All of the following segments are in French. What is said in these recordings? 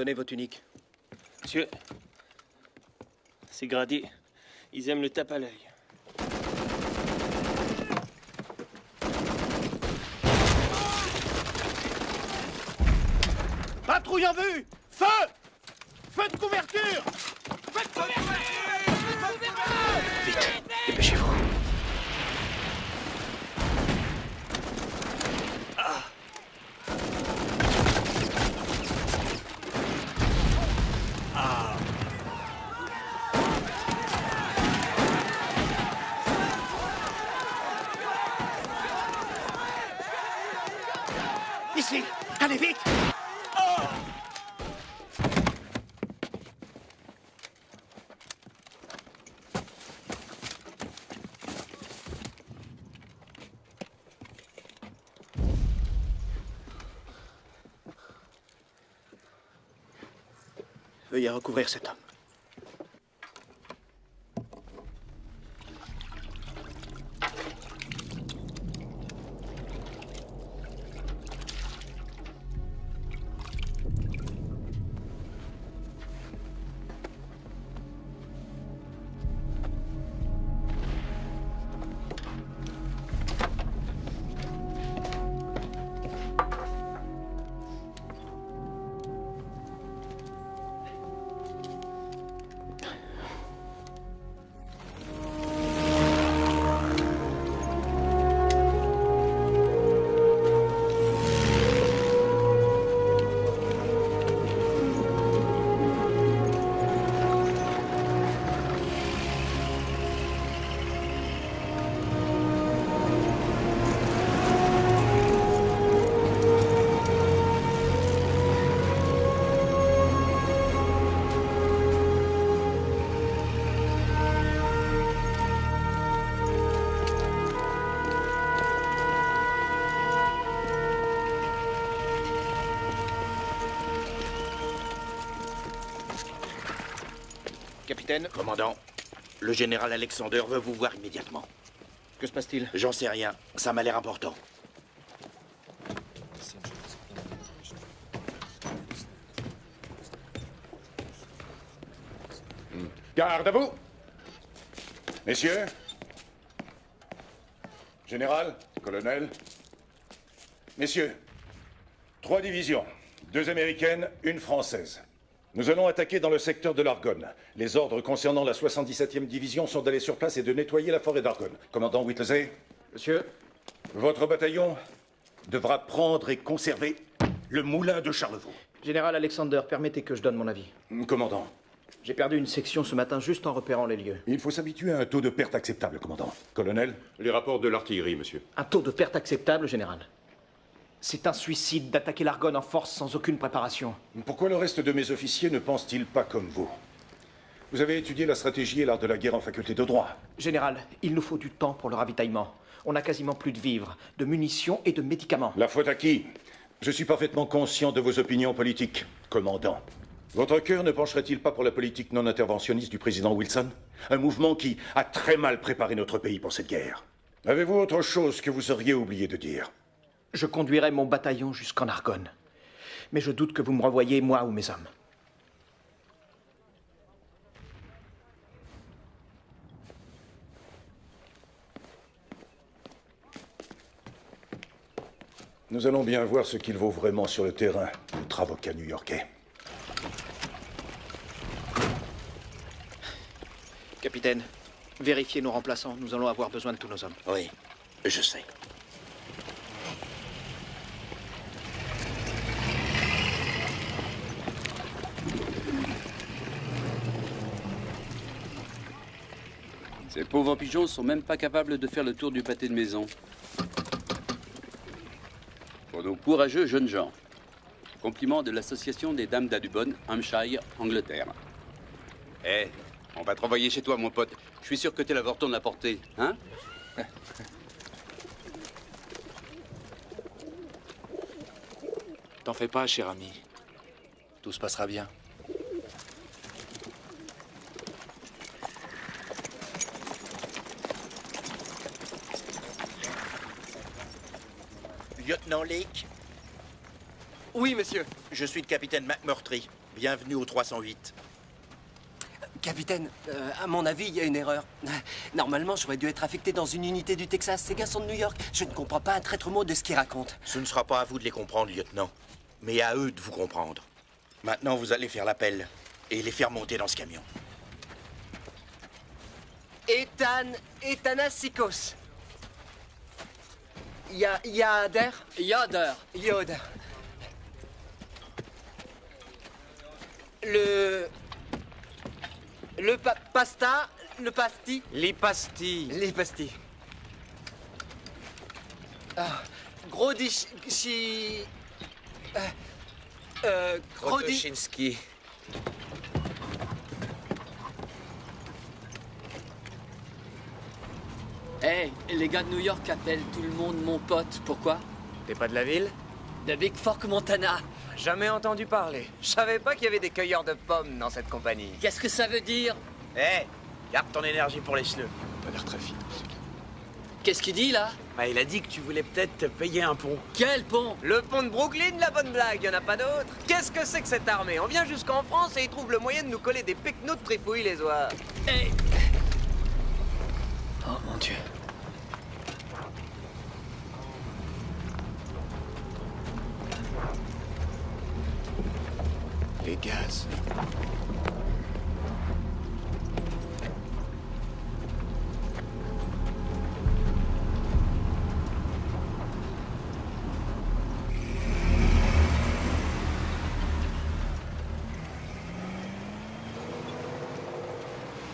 Tenez vos tuniques. Monsieur, c'est gradé. Ils aiment le tape à l'œil. Patrouille en vue! Feu! Feu de couverture! Feu de couverture! Vite, dépêchez-vous. Ici! Allez vite! Veuillez recouvrir cet homme. Capitaine, Commandant, le général Alexander veut vous voir immédiatement. que se passe-t-il? J'en sais rien, ça m'a l'air important. Garde à vous! Messieurs, général, colonel, messieurs, 3 divisions, 2 américaines, 1 française. Nous allons attaquer dans le secteur de l'Argonne. Les ordres concernant la 77e division sont d'aller sur place et de nettoyer la forêt d'Argonne. Commandant Whittlesey, Monsieur, votre bataillon devra prendre et conserver le moulin de Charlevaux. Général Alexander, permettez que je donne mon avis. Commandant, J'ai perdu une section ce matin juste en repérant les lieux. il faut s'habituer à un taux de perte acceptable, commandant. Colonel, Les rapports de l'artillerie, monsieur. Un taux de perte acceptable, général. C'est un suicide d'attaquer l'Argonne en force sans aucune préparation. pourquoi le reste de mes officiers ne pensent-ils pas comme vous? Vous avez étudié la stratégie et l'art de la guerre en faculté de droit. Général, il nous faut du temps pour le ravitaillement. On n'a quasiment plus de vivres, de munitions et de médicaments. La faute à qui? Je suis parfaitement conscient de vos opinions politiques, commandant. Votre cœur ne pencherait-il pas pour la politique non interventionniste du président Wilson? Un mouvement qui a très mal préparé notre pays pour cette guerre. Avez-vous autre chose que vous auriez oublié de dire? Je conduirai mon bataillon jusqu'en Argonne. Mais je doute que vous me revoyiez, moi ou mes hommes. Nous allons bien voir ce qu'il vaut vraiment sur le terrain, notre avocat new-yorkais. Capitaine, vérifiez nos remplaçants. Nous allons avoir besoin de tous nos hommes. Oui, je sais. Ces pauvres pigeons sont même pas capables de faire le tour du pâté de maison. Pour nos courageux jeunes gens. Compliment de l'association des dames d'Adubon, Hampshire, Angleterre. Eh, on va te renvoyer chez toi, mon pote. Je suis sûr que t'es l'avorton de la portée, hein? T'en fais pas, cher ami. Tout se passera bien. Lieutenant Lake, Oui, monsieur. je suis le capitaine McMurtry. bienvenue au 308. Capitaine, à mon avis, il y a une erreur. Normalement, j'aurais dû être affecté dans une unité du Texas. Ces gars sont de New York. Je ne comprends pas un traître mot de ce qu'ils racontent. Ce ne sera pas à vous de les comprendre, lieutenant, mais à eux de vous comprendre. Maintenant, vous allez faire l'appel et les faire monter dans ce camion. Ethanassikos. Yader. Yoder. Le pasti. Les pastilles. Les pastilles. Krotoshinski. Hey, les gars de New York appellent tout le monde mon pote. Pourquoi? T'es pas de la ville? De Big Fork, Montana. Jamais entendu parler. Je savais pas qu'il y avait des cueilleurs de pommes dans cette compagnie. Qu'est-ce que ça veut dire? Hé, garde ton énergie pour les cheveux. Pas l'air très fine. Qu'est-ce qu'il dit, là? Bah, il a dit que tu voulais peut-être te payer un pont. Quel pont? Le pont de Brooklyn, la bonne blague, y en a pas d'autre. Qu'est-ce que c'est que cette armée? On vient jusqu'en France et ils trouvent le moyen de nous coller des pecnos de trifouilles les oies. Hey! Oh, mon Dieu. Les gaz.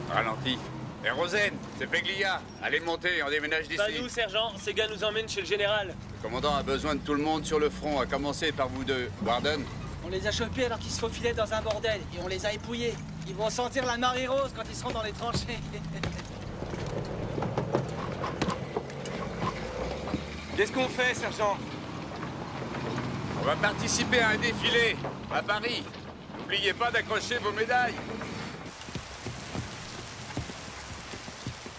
Ralenti. Et Rosen, c'est Peglia. Allez monter, on déménage d'ici. Pas nous, sergent. Ces gars nous emmènent chez le général. Le commandant a besoin de tout le monde sur le front, à commencer par vous deux. Warden. On les a chopés alors qu'ils se faufilaient dans un bordel et on les a épouillés. Ils vont sentir la marée rose quand ils seront dans les tranchées. Qu'est-ce qu'on fait, sergent? On va participer à un défilé à Paris. N'oubliez pas d'accrocher vos médailles.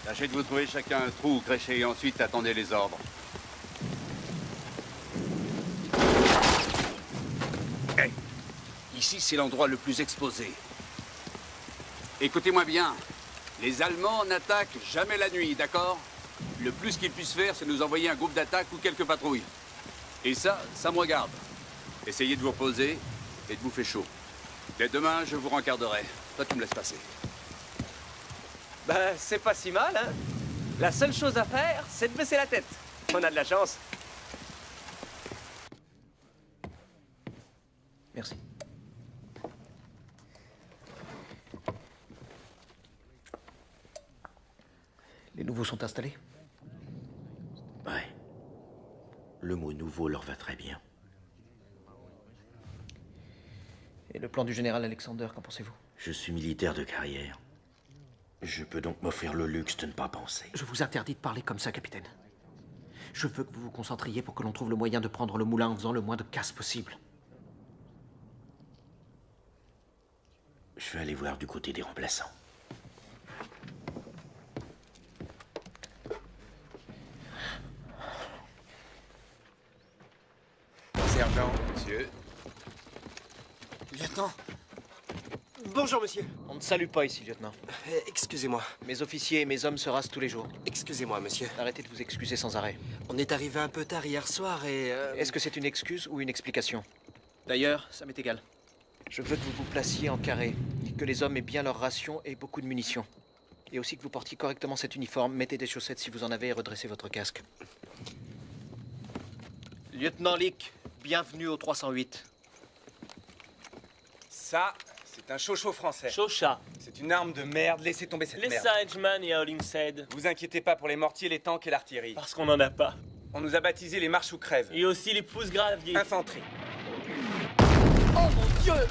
Tâchez de vous trouver chacun un trou où crécher et ensuite attendez les ordres. Hey, ici c'est l'endroit le plus exposé. Écoutez-moi bien. Les Allemands n'attaquent jamais la nuit, d'accord? Le plus qu'ils puissent faire, c'est nous envoyer un groupe d'attaque ou quelques patrouilles. Et ça me regarde. Essayez de vous reposer et de bouffer chaud. Dès demain, je vous rencarderai. Toi, tu me laisses passer. Bah, c'est pas si mal, hein. La seule chose à faire, c'est de baisser la tête. On a de la chance. Merci. Les nouveaux sont installés? Ouais. Le mot nouveau leur va très bien. Et le plan du général Alexander, qu'en pensez-vous? Je suis militaire de carrière. Je peux donc m'offrir le luxe de ne pas penser. Je vous interdis de parler comme ça, capitaine. Je veux que vous vous concentriez pour que l'on trouve le moyen de prendre le moulin en faisant le moins de casse possible. Je vais aller voir du côté des remplaçants. Sergent, monsieur. Lieutenant. Bonjour, monsieur. On ne salue pas ici, lieutenant. Excusez-moi. Mes officiers et mes hommes se rasent tous les jours. Excusez-moi, monsieur. Arrêtez de vous excuser sans arrêt. On est arrivé un peu tard hier soir et... Est-ce que c'est une excuse ou une explication? D'ailleurs, ça m'est égal. Je veux que vous vous placiez en carré, que les hommes aient bien leur ration et beaucoup de munitions. Et aussi que vous portiez correctement cet uniforme, mettez des chaussettes si vous en avez et redressez votre casque. Lieutenant Lick, bienvenue au 308. Ça, c'est un chocho français. Chocha. C'est une arme de merde, laissez tomber cette Laisse merde. ça à Edgeman et à Hollingshead. Vous inquiétez pas pour les mortiers, les tanks et l'artillerie. Parce qu'on en a pas. On nous a baptisés les marches ou crèves. Et aussi les pousses graviers. Infanterie. Oh mon Dieu!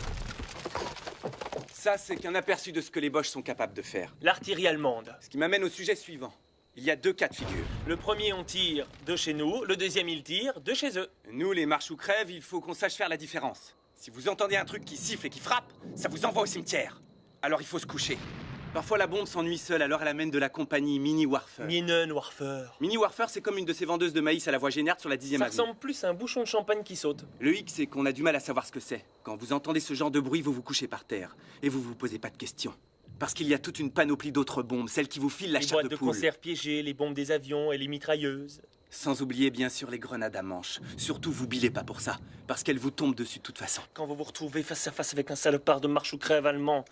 Ça, c'est qu'un aperçu de ce que les Boches sont capables de faire. L'artillerie allemande. Ce qui m'amène au sujet suivant. Il y a deux cas de figure. Le premier, on tire de chez nous. Le deuxième, ils tirent de chez eux. Nous, les marches ou crèves, il faut qu'on sache faire la différence. Si vous entendez un truc qui siffle et qui frappe, ça vous envoie au cimetière. Alors il faut se coucher. Parfois, la bombe s'ennuie seule, alors elle amène de la compagnie Mini Warfer. Minen Warfer. Mini Warfer, c'est comme une de ces vendeuses de maïs à la voie Génard sur la 10e Ça avenue. ressemble plus à un bouchon de champagne qui saute. Le hic, c'est qu'on a du mal à savoir ce que c'est. Quand vous entendez ce genre de bruit, vous vous couchez par terre. Et vous vous posez pas de questions. Parce qu'il y a toute une panoplie d'autres bombes, celles qui vous filent la Les chair boîtes de de poule. conserve piégées, les bombes des avions et les mitrailleuses. Sans oublier, bien sûr, les grenades à manche. Surtout, vous bilez pas pour ça. Parce qu'elles vous tombent dessus de toute façon. Quand vous vous retrouvez face à face avec un salopard de marche ou crève allemand,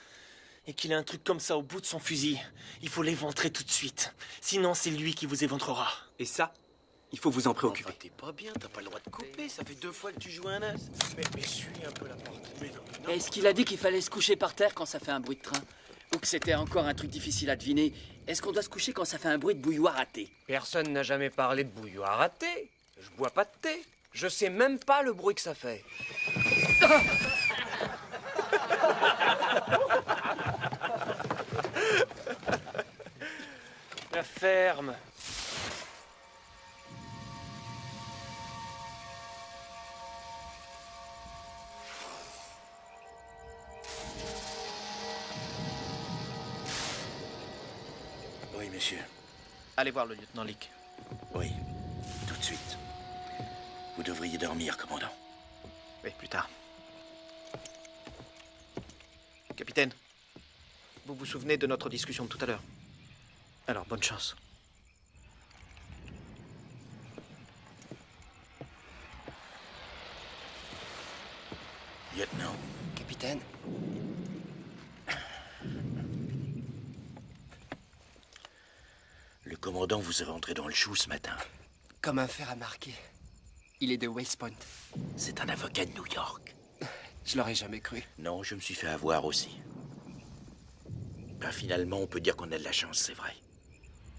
et qu'il a un truc comme ça au bout de son fusil, il faut l'éventrer tout de suite. Sinon, c'est lui qui vous éventrera. Et ça, il faut vous en préoccuper. Enfin, t'es pas bien, t'as pas le droit de couper, ça fait 2 fois que tu joues un as. Mais suis un peu la porte. Mais non, Est-ce qu'il a dit qu'il fallait se coucher par terre quand ça fait un bruit de train? Ou que c'était encore un truc difficile à deviner? Est-ce qu'on doit se coucher quand ça fait un bruit de bouilloire à thé? Personne n'a jamais parlé de bouilloire à thé. Je bois pas de thé. Je sais même pas le bruit que ça fait. La ferme. Oui, monsieur. Allez voir le lieutenant Leake. Oui, tout de suite. Vous devriez dormir, commandant. Oui, plus tard. Capitaine, vous vous souvenez de notre discussion de tout à l'heure? Alors, bonne chance. Lieutenant. Capitaine? Le commandant vous est rentré dans le chou ce matin. Comme un fer à marquer. Il est de West Point. C'est un avocat de New York. Je l'aurais jamais cru. Non, je me suis fait avoir aussi. Ben, finalement, on peut dire qu'on a de la chance, c'est vrai.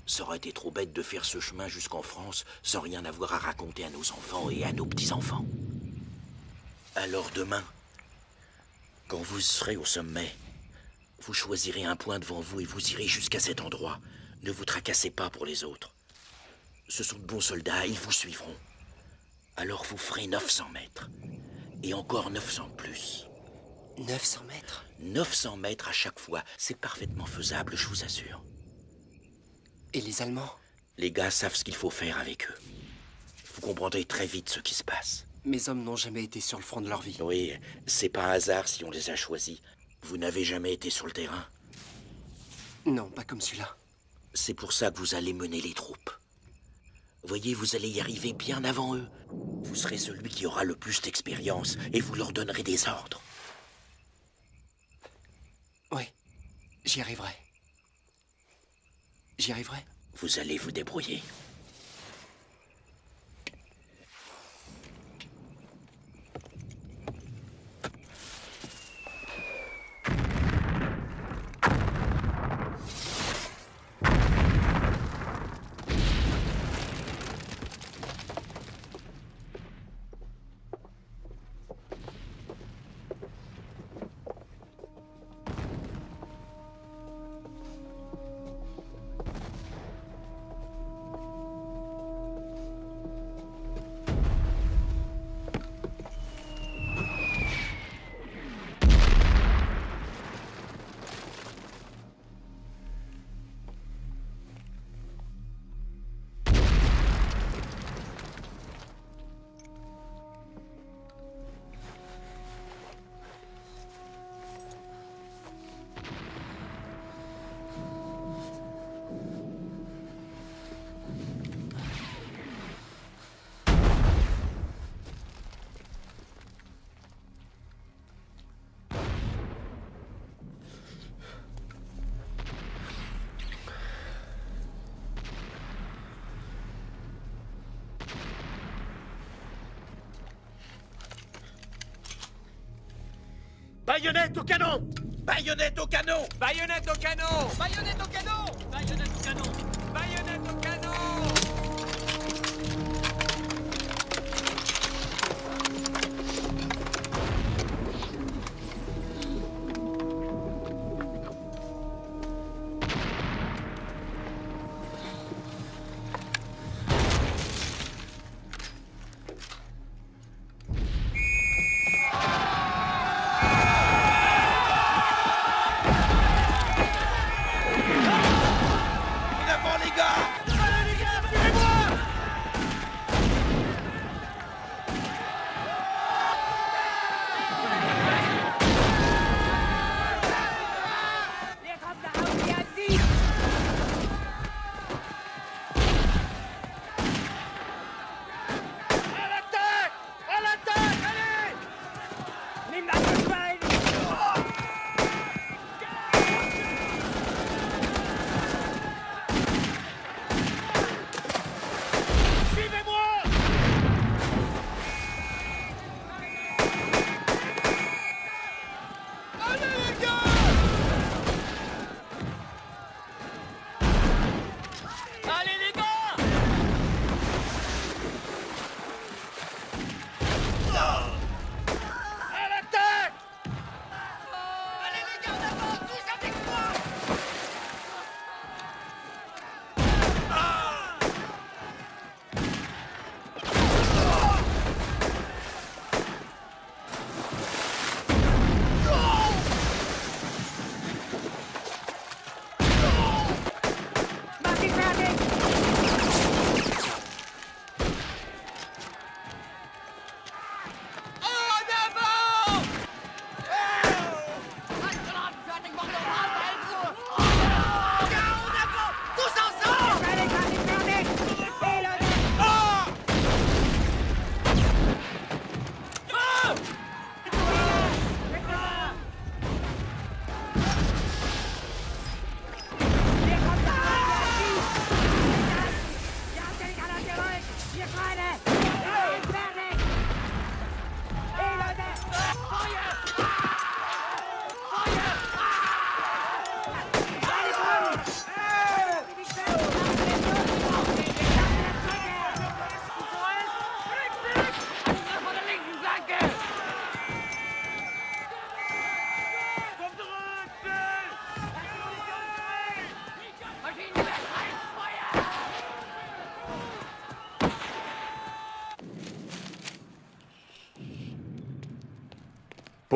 Ça aurait été trop bête de faire ce chemin jusqu'en France sans rien avoir à raconter à nos enfants et à nos petits-enfants. Alors demain, quand vous serez au sommet, vous choisirez un point devant vous et vous irez jusqu'à cet endroit. Ne vous tracassez pas pour les autres. Ce sont de bons soldats, ils vous suivront. Alors vous ferez 900 mètres. Et encore 900 plus. 900 mètres? 900 mètres à chaque fois. C'est parfaitement faisable, je vous assure. Et les Allemands? Les gars savent ce qu'il faut faire avec eux. Vous comprendrez très vite ce qui se passe. Mes hommes n'ont jamais été sur le front de leur vie. Oui, c'est pas un hasard si on les a choisis. Vous n'avez jamais été sur le terrain. Non, pas comme celui-là. C'est pour ça que vous allez mener les troupes. Voyez, vous allez y arriver bien avant eux. Vous serez celui qui aura le plus d'expérience et vous leur donnerez des ordres. Oui, j'y arriverai. J'y arriverai. Vous allez vous débrouiller. Baïonnette au canon! Baïonnette au canon! Baïonnette au canon! Baïonnette au canon! Baïonnette au canon! Baïonnette au canon!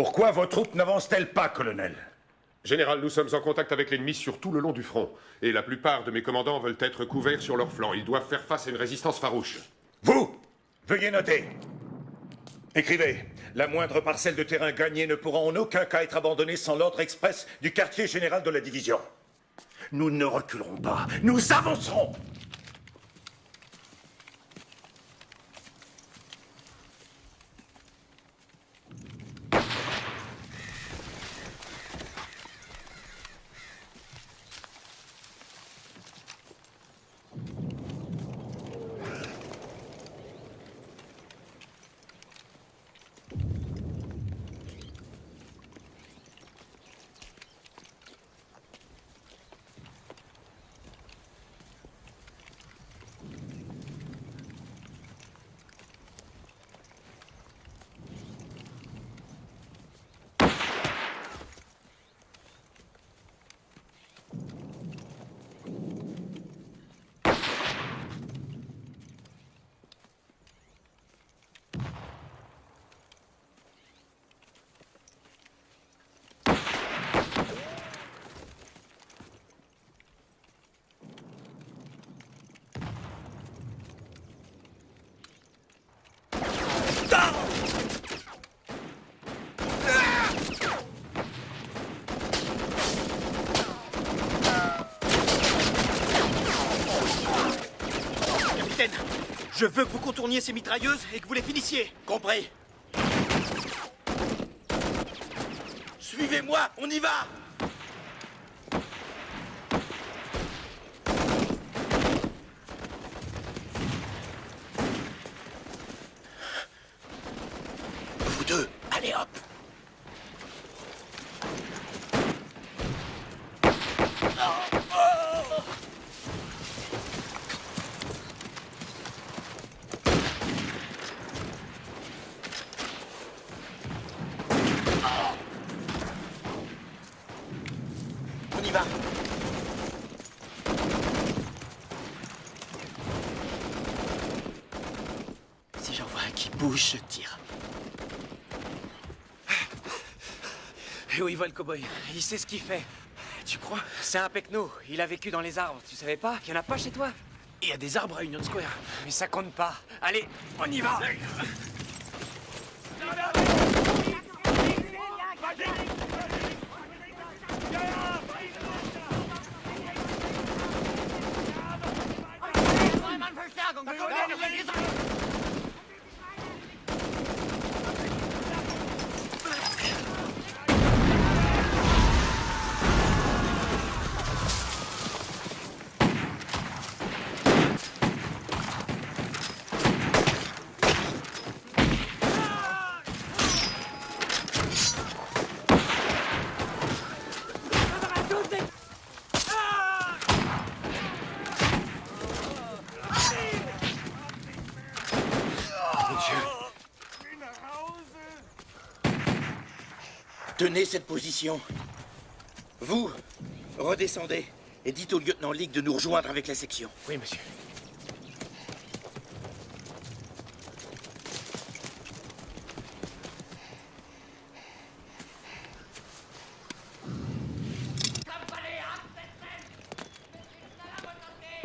Pourquoi vos troupes n'avancent-elles pas, colonel? Général, nous sommes en contact avec l'ennemi sur tout le long du front. Et la plupart de mes commandants veulent être couverts sur leur flanc. Ils doivent faire face à une résistance farouche. Vous, veuillez noter. Écrivez. La moindre parcelle de terrain gagnée ne pourra en aucun cas être abandonnée sans l'ordre express du quartier général de la division. Nous ne reculerons pas. Nous avancerons. Je veux que vous contourniez ces mitrailleuses et que vous les finissiez. Compris. Suivez-moi, on y va. Vous deux, allez hop. On y va. Si j'en vois un qui bouge, je tire. Et où il va le cow-boy? Il sait ce qu'il fait. Tu crois? C'est un pecno. Il a vécu dans les arbres. Tu savais pas? Il y en a pas chez toi? Il y a des arbres à Union Square. Mais ça compte pas. Allez, on y va. Tenez cette position. Vous, redescendez et dites au lieutenant Leake de nous rejoindre avec la section. Oui, monsieur.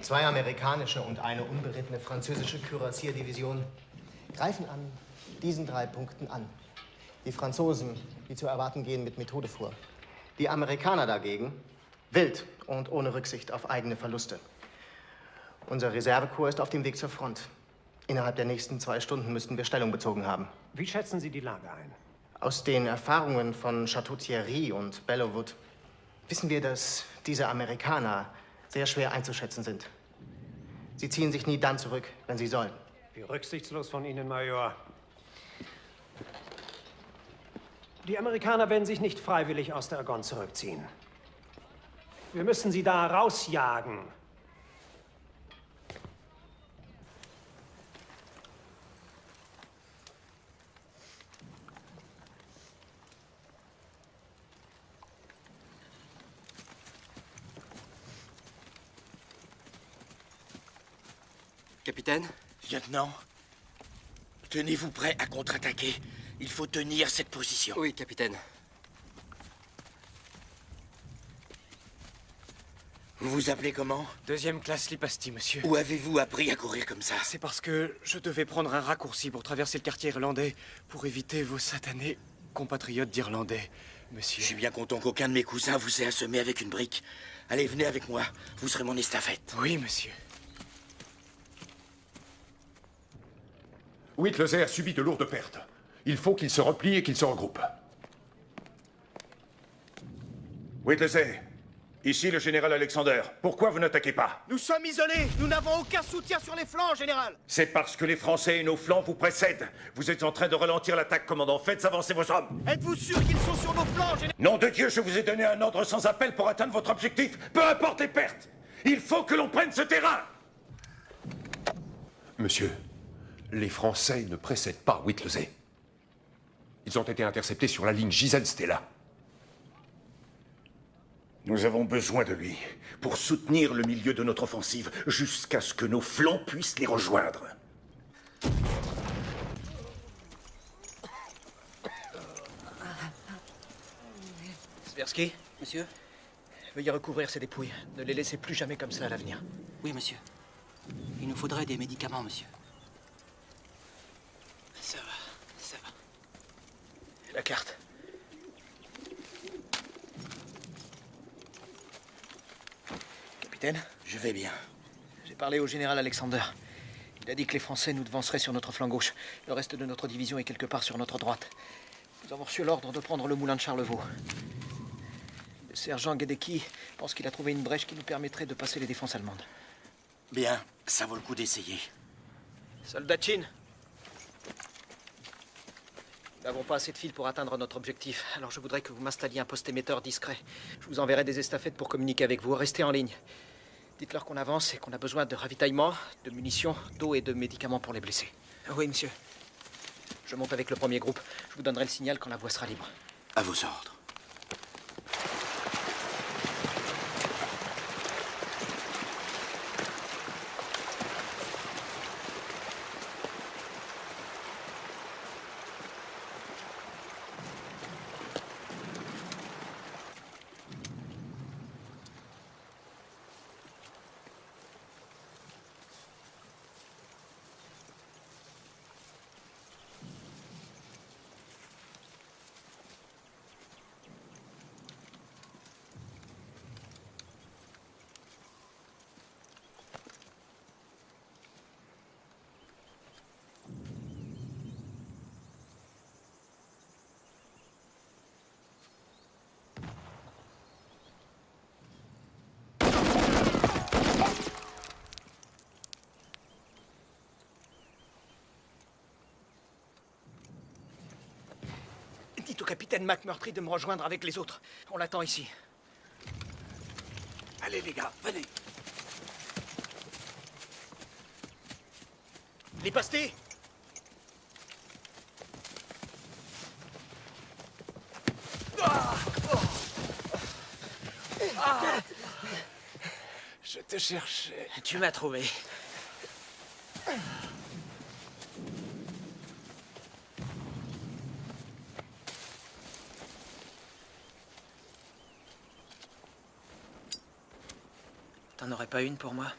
Zwei amerikanische und eine unberittene französische Kürassierdivision greifen an diesen 3 Punkten an. Die Franzosen, wie zu erwarten, gehen mit Methode vor. Die Amerikaner dagegen wild und ohne Rücksicht auf eigene Verluste. Unser Reservekorps ist auf dem Weg zur Front. Innerhalb der nächsten 2 Stunden müssten wir Stellung bezogen haben. Wie schätzen Sie die Lage ein? Aus den Erfahrungen von Chateau Thierry und Bellewood wissen wir, dass diese Amerikaner sehr schwer einzuschätzen sind. Sie ziehen sich nie dann zurück, wenn sie sollen. Wie rücksichtslos von Ihnen, Major. Die Amerikaner werden sich nicht freiwillig aus der Argonne zurückziehen. Wir müssen sie da rausjagen. Capitaine? Lieutenant, tenez-vous prêt à contre-attaquer Il faut tenir cette position. Oui, capitaine. Vous vous appelez comment? Deuxième classe Lipasti, monsieur. Où avez-vous appris à courir comme ça? C'est parce que je devais prendre un raccourci pour traverser le quartier irlandais pour éviter vos satanés compatriotes d'Irlandais, monsieur. Je suis bien content qu'aucun de mes cousins vous ait assommé avec une brique. Allez, venez avec moi. Vous serez mon estafette. Oui, monsieur. Whittlesey a subi de lourdes pertes. Il faut qu'il se replie et qu'il se regroupe. Whittlesey, ici le général Alexander. Pourquoi vous n'attaquez pas? Nous sommes isolés. Nous n'avons aucun soutien sur les flancs, général. C'est parce que les Français et nos flancs vous précèdent. Vous êtes en train de ralentir l'attaque, commandant. Faites avancer vos hommes. Êtes-vous sûr qu'ils sont sur nos flancs, général? Nom de Dieu, je vous ai donné un ordre sans appel pour atteindre votre objectif. Peu importe les pertes. Il faut que l'on prenne ce terrain. Monsieur, les Français ne précèdent pas Whittlesey. Ils ont été interceptés sur la ligne Giselle-Stella. Nous avons besoin de lui pour soutenir le milieu de notre offensive jusqu'à ce que nos flancs puissent les rejoindre. Sversky, Monsieur? veuillez recouvrir ces dépouilles. Ne les laissez plus jamais comme ça à l'avenir. Oui, monsieur. Il nous faudrait des médicaments, monsieur. Ça va, ça va. La carte. Capitaine? Je vais bien. J'ai parlé au général Alexander. Il a dit que les Français nous devanceraient sur notre flanc gauche. Le reste de notre division est quelque part sur notre droite. Nous avons reçu l'ordre de prendre le moulin de Charlevaux. Le sergent Gedecki pense qu'il a trouvé une brèche qui nous permettrait de passer les défenses allemandes. Bien, ça vaut le coup d'essayer. Soldat Chin, nous n'avons pas assez de fil pour atteindre notre objectif. Alors je voudrais que vous m'installiez un poste émetteur discret. Je vous enverrai des estafettes pour communiquer avec vous. Restez en ligne. Dites-leur qu'on avance et qu'on a besoin de ravitaillement, de munitions, d'eau et de médicaments pour les blessés. Oui, monsieur. Je monte avec le premier groupe. Je vous donnerai le signal quand la voie sera libre. À vos ordres. Dites au capitaine McMurtry de me rejoindre avec les autres. On l'attend ici. Allez les gars, venez. Les pastés. Je te cherchais. Tu m'as trouvé. T'en aurais pas une pour moi?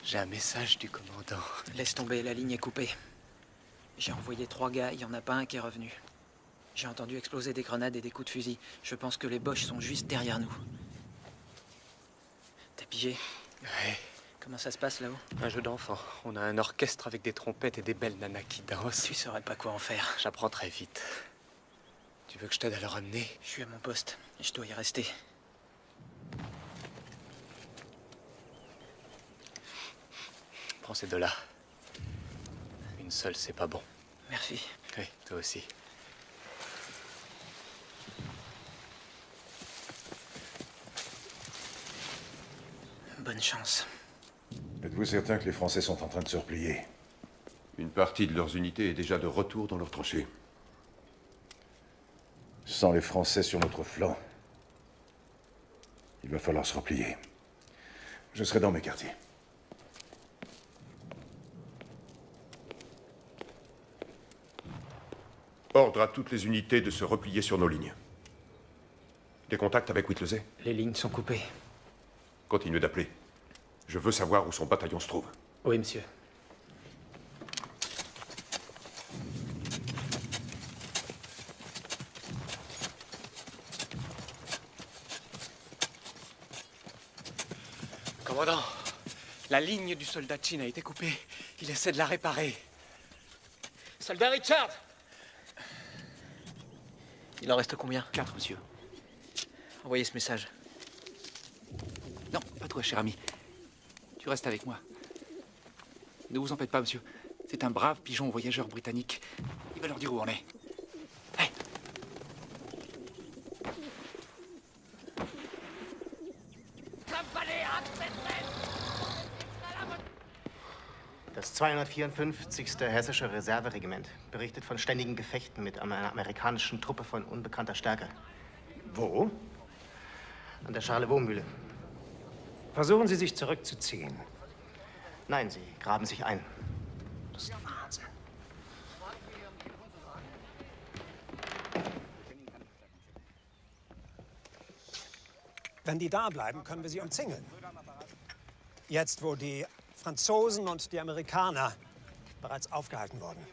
J'ai un message du commandant. Laisse tomber, la ligne est coupée. J'ai envoyé 3 gars, il n'y en a pas un qui est revenu. J'ai entendu exploser des grenades et des coups de fusil. Je pense que les Boches sont juste derrière nous. T'as pigé? Ouais. Comment ça se passe là-haut? Un jeu d'enfant. On a un orchestre avec des trompettes et des belles nanas qui dansent. Tu saurais pas quoi en faire. J'apprends très vite. Tu veux que je t'aide à le ramener? Je suis à mon poste et je dois y rester. Prends ces 2-là. Une seule, c'est pas bon. Merci. Oui, toi aussi. Bonne chance. Êtes-vous certain que les Français sont en train de se replier? Une partie de leurs unités est déjà de retour dans leurs tranchées. Sans les Français sur notre flanc, il va falloir se replier. Je serai dans mes quartiers. Ordre à toutes les unités de se replier sur nos lignes. Des contacts avec Whittlesey? Les lignes sont coupées. Continuez d'appeler. Je veux savoir où son bataillon se trouve. Oui, monsieur. Commandant, la ligne du soldat Chin a été coupée. Il essaie de la réparer. Soldat Richard! Il en reste combien? 4, monsieur. Envoyez ce message. Non, pas toi, cher ami. Tu restes avec moi. Ne vous en faites pas, monsieur. C'est un brave pigeon voyageur britannique. Il va leur dire où on est. Das 254. Hessische Reserveregiment berichtet von ständigen Gefechten mit einer amerikanischen Truppe von unbekannter Stärke. Wo? An der Charlevaux-Mühle. Versuchen Sie, sich zurückzuziehen. Nein, sie graben sich ein. Das ist Wahnsinn. Wenn die da bleiben, können wir sie umzingeln. Jetzt, wo die Franzosen und die Amerikaner bereits aufgehalten wurden.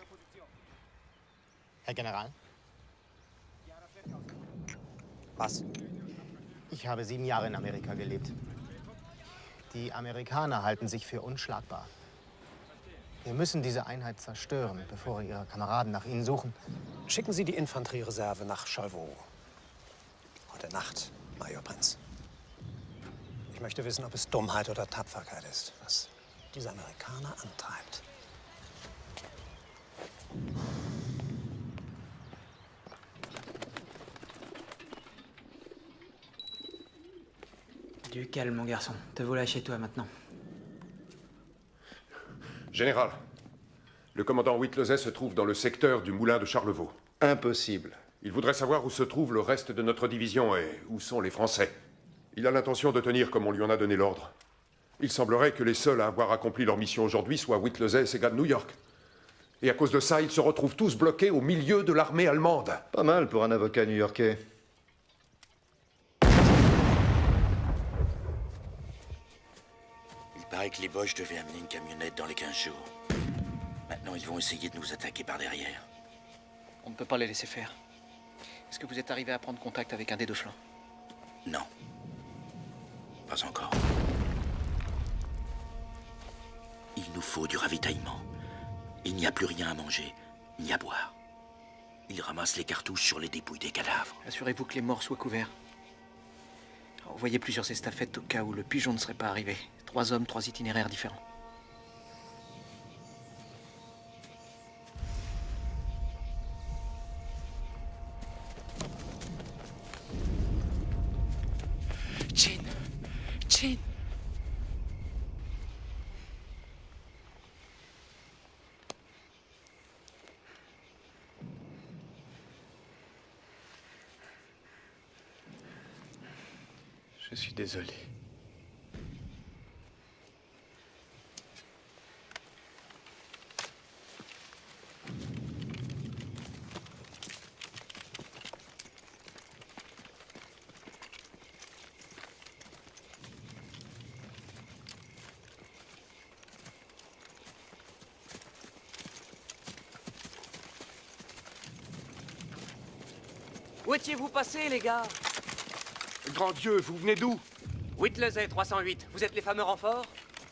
Herr General? Was? Ich habe 7 Jahre in Amerika gelebt. Die Amerikaner halten sich für unschlagbar. Wir müssen diese Einheit zerstören, bevor Ihre Kameraden nach ihnen suchen. Schicken Sie die Infanteriereserve nach Charlevaux. Heute Nacht, Major Prinz. Ich möchte wissen, ob es Dummheit oder Tapferkeit ist, was diese Amerikaner antreibt. Du calme, mon garçon. Te voilà chez toi maintenant. Général, le commandant Whittlesey se trouve dans le secteur du moulin de Charlevaux. Impossible. Il voudrait savoir où se trouve le reste de notre division et où sont les Français. Il a l'intention de tenir comme on lui en a donné l'ordre. Il semblerait que les seuls à avoir accompli leur mission aujourd'hui soient Whittlesey et ses gars de New York. Et à cause de ça, ils se retrouvent tous bloqués au milieu de l'armée allemande. Pas mal pour un avocat new-yorkais. Il paraît que les Boches devaient amener une camionnette dans les 15 jours. Maintenant, ils vont essayer de nous attaquer par derrière. On ne peut pas les laisser faire. Est-ce que vous êtes arrivé à prendre contact avec un des deux flancs? Non. Pas encore. Il nous faut du ravitaillement. Il n'y a plus rien à manger, ni à boire. Ils ramassent les cartouches sur les dépouilles des cadavres. Assurez-vous que les morts soient couverts. Envoyez plusieurs estafettes au cas où le pigeon ne serait pas arrivé. 3 hommes, 3 itinéraires différents. Chin! Chin! Je suis désolé. Où étiez-vous passés, les gars? Grand Dieu, vous venez d'où? Whittlesey 308, vous êtes les fameux renforts?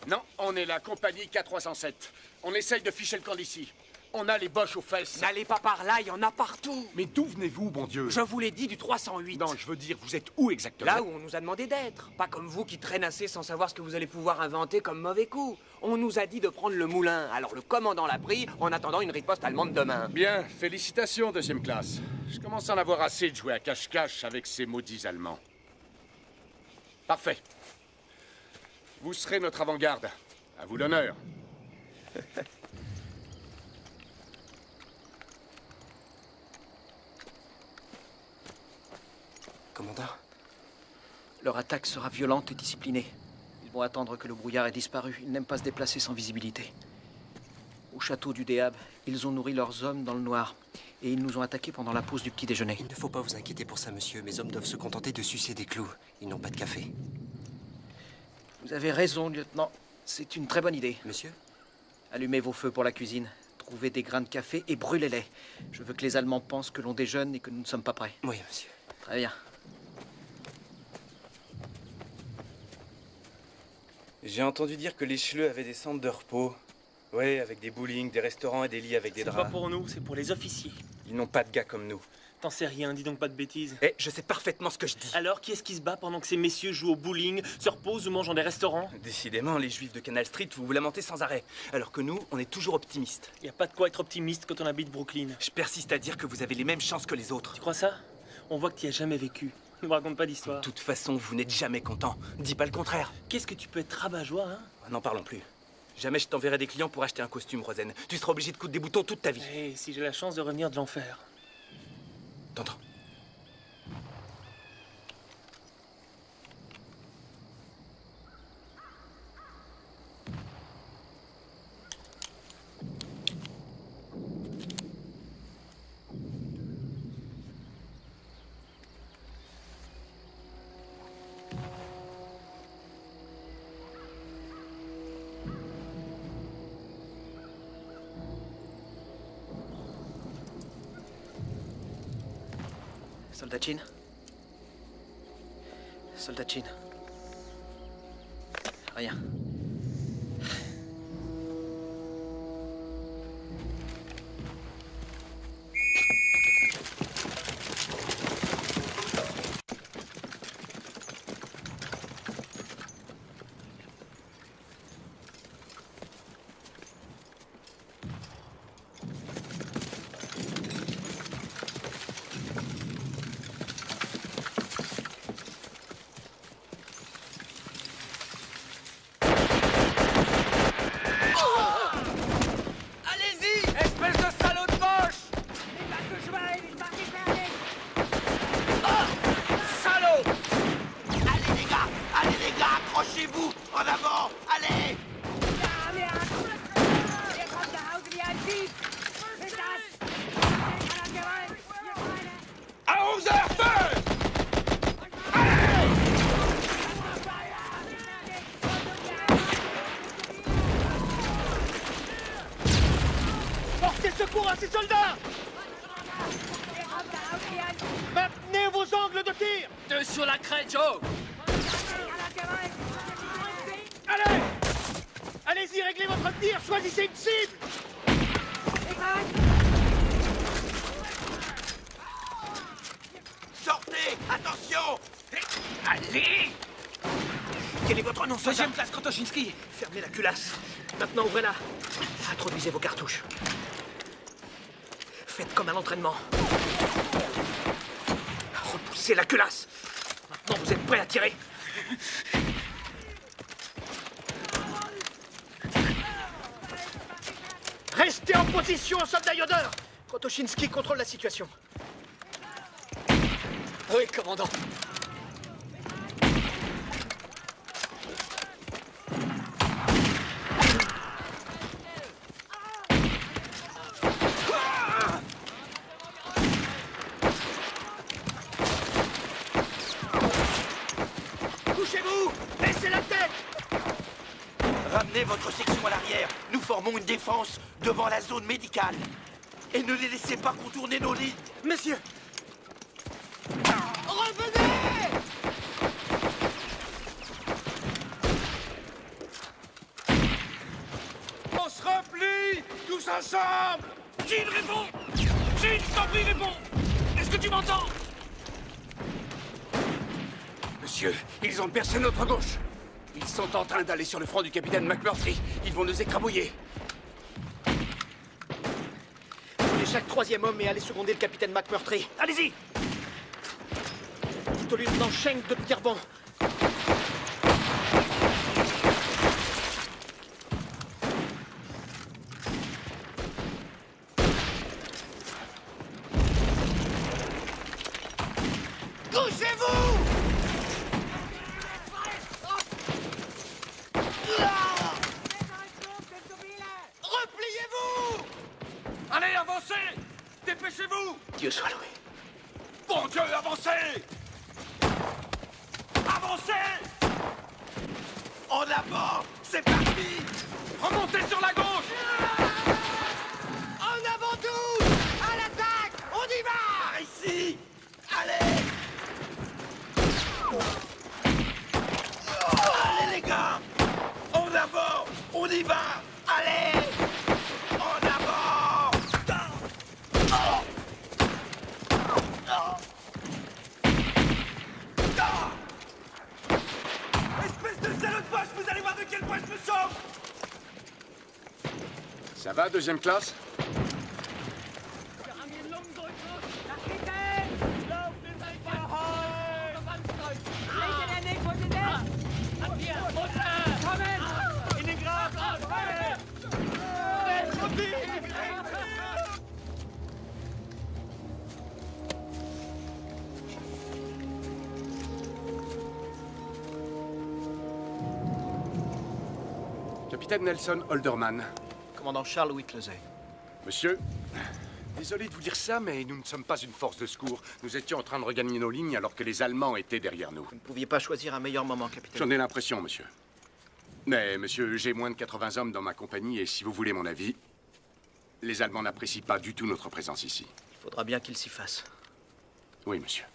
Non, on est la compagnie K307. On essaye de ficher le camp d'ici. On a les Boches aux fesses. N'allez pas par là, il y en a partout. Mais d'où venez-vous, bon Dieu? Je vous l'ai dit, du 308. Non, je veux dire, vous êtes où exactement? Là où on nous a demandé d'être. Pas comme vous qui traînassez sans savoir ce que vous allez pouvoir inventer comme mauvais coup. On nous a dit de prendre le moulin, alors le commandant l'a pris en attendant une riposte allemande demain. Bien, félicitations, 2e classe. Je commence à en avoir assez de jouer à cache-cache avec ces maudits Allemands. Parfait. Vous serez notre avant-garde. À vous l'honneur. Commandant, leur attaque sera violente et disciplinée. Ils vont attendre que le brouillard ait disparu. Ils n'aiment pas se déplacer sans visibilité. au château du Déab. Ils ont nourri leurs hommes dans le noir. Et ils nous ont attaqués pendant la pause du petit déjeuner. Il ne faut pas vous inquiéter pour ça, monsieur. Mes hommes doivent se contenter de sucer des clous. Ils n'ont pas de café. Vous avez raison, lieutenant. C'est une très bonne idée. Monsieur? Allumez vos feux pour la cuisine. Trouvez des grains de café et brûlez-les. Je veux que les Allemands pensent que l'on déjeune et que nous ne sommes pas prêts. Oui, monsieur. Très bien. J'ai entendu dire que les Schleux avaient des centres de repos. Ouais, avec des bowling, des restaurants et des lits avec des draps. C'est pas pour nous, c'est pour les officiers. Ils n'ont pas de gars comme nous. T'en sais rien, dis donc pas de bêtises. Eh, je sais parfaitement ce que je dis. Alors, qui est-ce qui se bat pendant que ces messieurs jouent au bowling, se reposent ou mangent dans des restaurants? Décidément, les juifs de Canal Street, vous vous lamentez sans arrêt. Alors que nous, on est toujours optimistes. Y a pas de quoi être optimiste quand on habite Brooklyn. Je persiste à dire que vous avez les mêmes chances que les autres. Tu crois ça? On voit que t'y as jamais vécu. Ne me raconte pas d'histoire. De toute façon, vous n'êtes jamais content. Dis pas le contraire. Qu'est-ce que tu peux être rabat-joie, hein? N'en parlons plus. Jamais je t'enverrai des clients pour acheter un costume, Rosen. Tu seras obligé de coudre des boutons toute ta vie. Et si j'ai la chance de revenir de l'enfer. T'entends? Soldatine? Soldatine? Rien. Secours à ces soldats! Maintenez vos angles de tir! Deux sur la crête, Joe! Allez! Allez-y, réglez votre tir, choisissez une cible! Sortez! Attention! Allez! Quel est votre nom, soldat? Deuxième classe Krotoshinski. Fermez la culasse. Maintenant, ouvrez-la. Introduisez vos cartouches. Faites comme à l'entraînement. Repoussez la culasse. Maintenant, vous êtes prêts à tirer. Restez en position, soldat Yoder. Krotoshinski contrôle la situation. Oui, commandant. Ramenez votre section à l'arrière. Nous formons une défense devant la zone médicale. Et ne les laissez pas contourner nos lignes. Messieurs! Revenez! On se replie, tous ensemble! Jean, réponds! Jean, je t'en prie, réponds! Est-ce que tu m'entends? Monsieur, ils ont percé notre gauche. Ils sont en train d'aller sur le front du capitaine McMurtry. Ils vont nous écrabouiller. Prenez chaque troisième homme et allez seconder le capitaine McMurtry. Allez-y! Dites au lieutenant Schenk de tenir bon. Couchez-vous! Repliez-vous! Dieu soit loué. Bon Dieu, avancez! Avancez! En avant! C'est parti! Remontez sur la gauche! En avant tous! À l'attaque! On y va! Par ici! Allez! Allez les gars! En avant! On y va! Allez! En avant! Espèce de salaud de poche, vous allez voir de quel point je me sauve! Ça va, deuxième classe? Capitaine Nelson Holderman. Commandant Charles Whittlesey. Monsieur, désolé de vous dire ça, mais nous ne sommes pas une force de secours. Nous étions en train de regagner nos lignes alors que les Allemands étaient derrière nous. Vous ne pouviez pas choisir un meilleur moment, capitaine. J'en ai l'impression, monsieur. Mais, monsieur, j'ai moins de 80 hommes dans ma compagnie et si vous voulez mon avis, les Allemands n'apprécient pas du tout notre présence ici. Il faudra bien qu'ils s'y fassent. Oui, monsieur.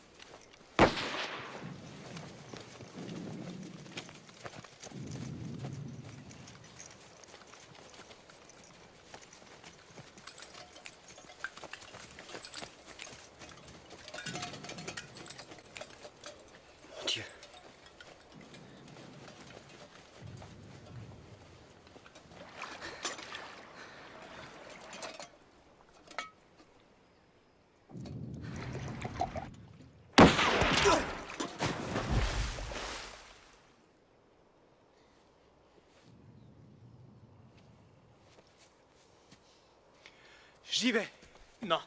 Mon Dieu. J'y vais. Non.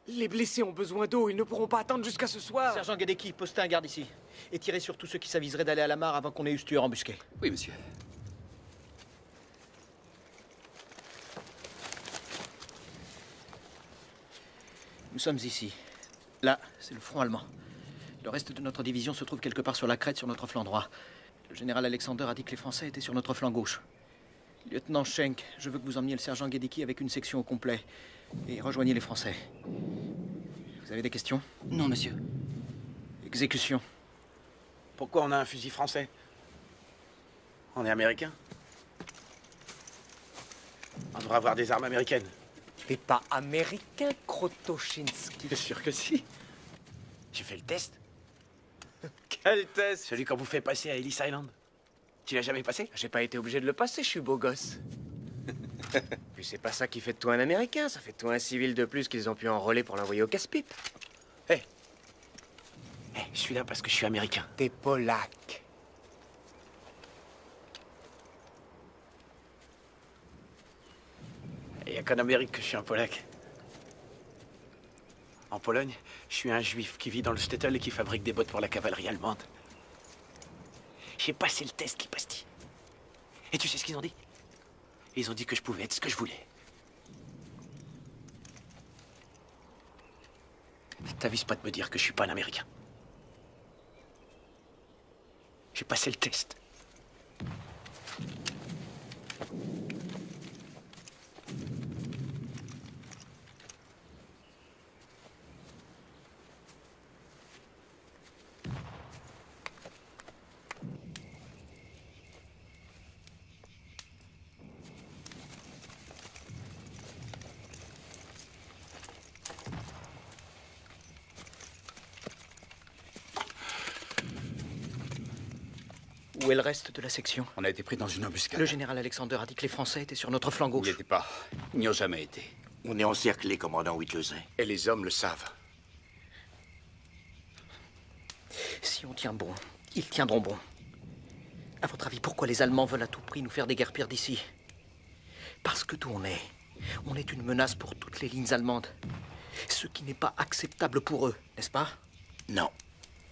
Les blessés ont besoin d'eau, ils ne pourront pas attendre jusqu'à ce soir. Sergent Gedeki, postez un garde ici. Et tirez sur tous ceux qui s'aviseraient d'aller à la mare avant qu'on ait eu ce tueur embusqué. Oui, monsieur. Nous sommes ici. Là, c'est le front allemand. Le reste de notre division se trouve quelque part sur la crête, sur notre flanc droit. Le général Alexander a dit que les Français étaient sur notre flanc gauche. Lieutenant Schenk, je veux que vous emmeniez le sergent Gedeki avec une section au complet. Et rejoignez les Français. Vous avez des questions? Non, monsieur. Exécution. Pourquoi on a un fusil français? On est américain. On devrait avoir des armes américaines. T'es pas américain, Krotoshinski? Bien sûr que si. J'ai fait le test. Quel test? Celui qu'on vous fait passer à Ellis Island. Tu l'as jamais passé? J'ai pas été obligé de le passer, je suis beau gosse. Puis c'est pas ça qui fait de toi un Américain, ça fait de toi un civil de plus qu'ils ont pu enrôler pour l'envoyer au casse-pipe. Hé, je suis là parce que je suis américain. T'es polac. Il n'y a qu'en Amérique que je suis un polac. En Pologne, je suis un juif qui vit dans le Stettel et qui fabrique des bottes pour la cavalerie allemande. J'ai passé le test, les pastilles. Et tu sais ce qu'ils ont dit? Ils ont dit que je pouvais être ce que je voulais. T'avises pas de me dire que je suis pas un Américain. J'ai passé le test. Où est le reste de la section? On a été pris dans une embuscade. Le général Alexander a dit que les Français étaient sur notre flanc Il n'y gauche. était pas. Ils n'y ont jamais été. On est encerclé, commandant Whittlesey. Et les hommes le savent. Si on tient bon, ils tiendront bon. À votre avis, pourquoi les Allemands veulent à tout prix nous faire déguerpir d'ici? Parce que d'où on est une menace pour toutes les lignes allemandes. Ce qui n'est pas acceptable pour eux, n'est-ce pas? Non.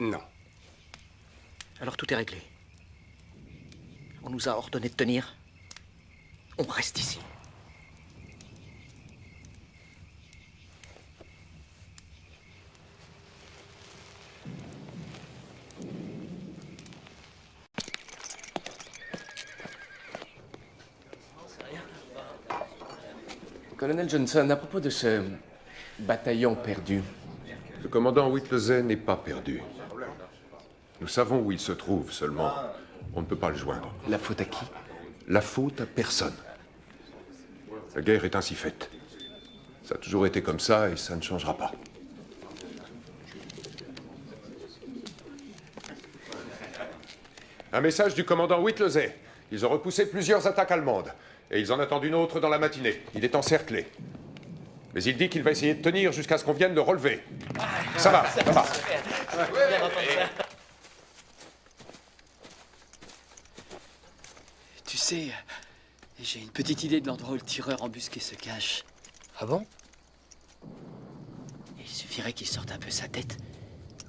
Non. Alors tout est réglé. On nous a ordonné de tenir. On reste ici. Colonel Johnson, à propos de ce bataillon perdu. Le commandant Whittlesey n'est pas perdu. Nous savons où il se trouve, seulement on ne peut pas le joindre. La faute à qui? La faute à personne. La guerre est ainsi faite. Ça a toujours été comme ça et ça ne changera pas. Un message du commandant Whittlesey. Ils ont repoussé plusieurs attaques allemandes. Et ils en attendent une autre dans la matinée. Il est encerclé. Mais il dit qu'il va essayer de tenir jusqu'à ce qu'on vienne le relever. Ça va, ça va. Tu sais, j'ai une petite idée de l'endroit où le tireur embusqué se cache. Ah bon? Il suffirait qu'il sorte un peu sa tête.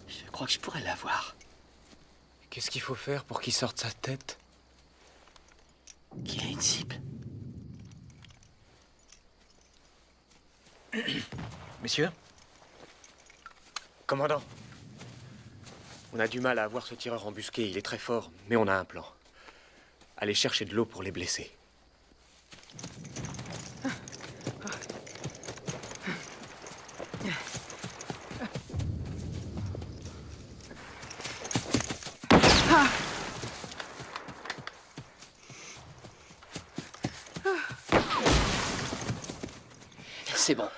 Je crois que je pourrais l'avoir. Qu'est-ce qu'il faut faire pour qu'il sorte sa tête? Qu'il a une cible. Messieurs? Commandant. On a du mal à avoir ce tireur embusqué, il est très fort, mais on a un plan. Allez chercher de l'eau pour les blessés. C'est bon.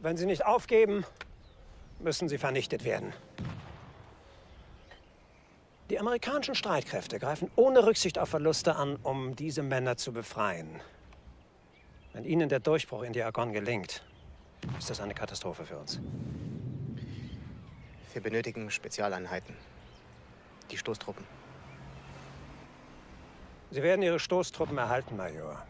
Wenn Sie nicht aufgeben, müssen Sie vernichtet werden. Die amerikanischen Streitkräfte greifen ohne Rücksicht auf Verluste an, um diese Männer zu befreien. Wenn Ihnen der Durchbruch in die Argonne gelingt, ist das eine Katastrophe für uns. Wir benötigen Spezialeinheiten. Die Stoßtruppen. Sie werden Ihre Stoßtruppen erhalten, Major.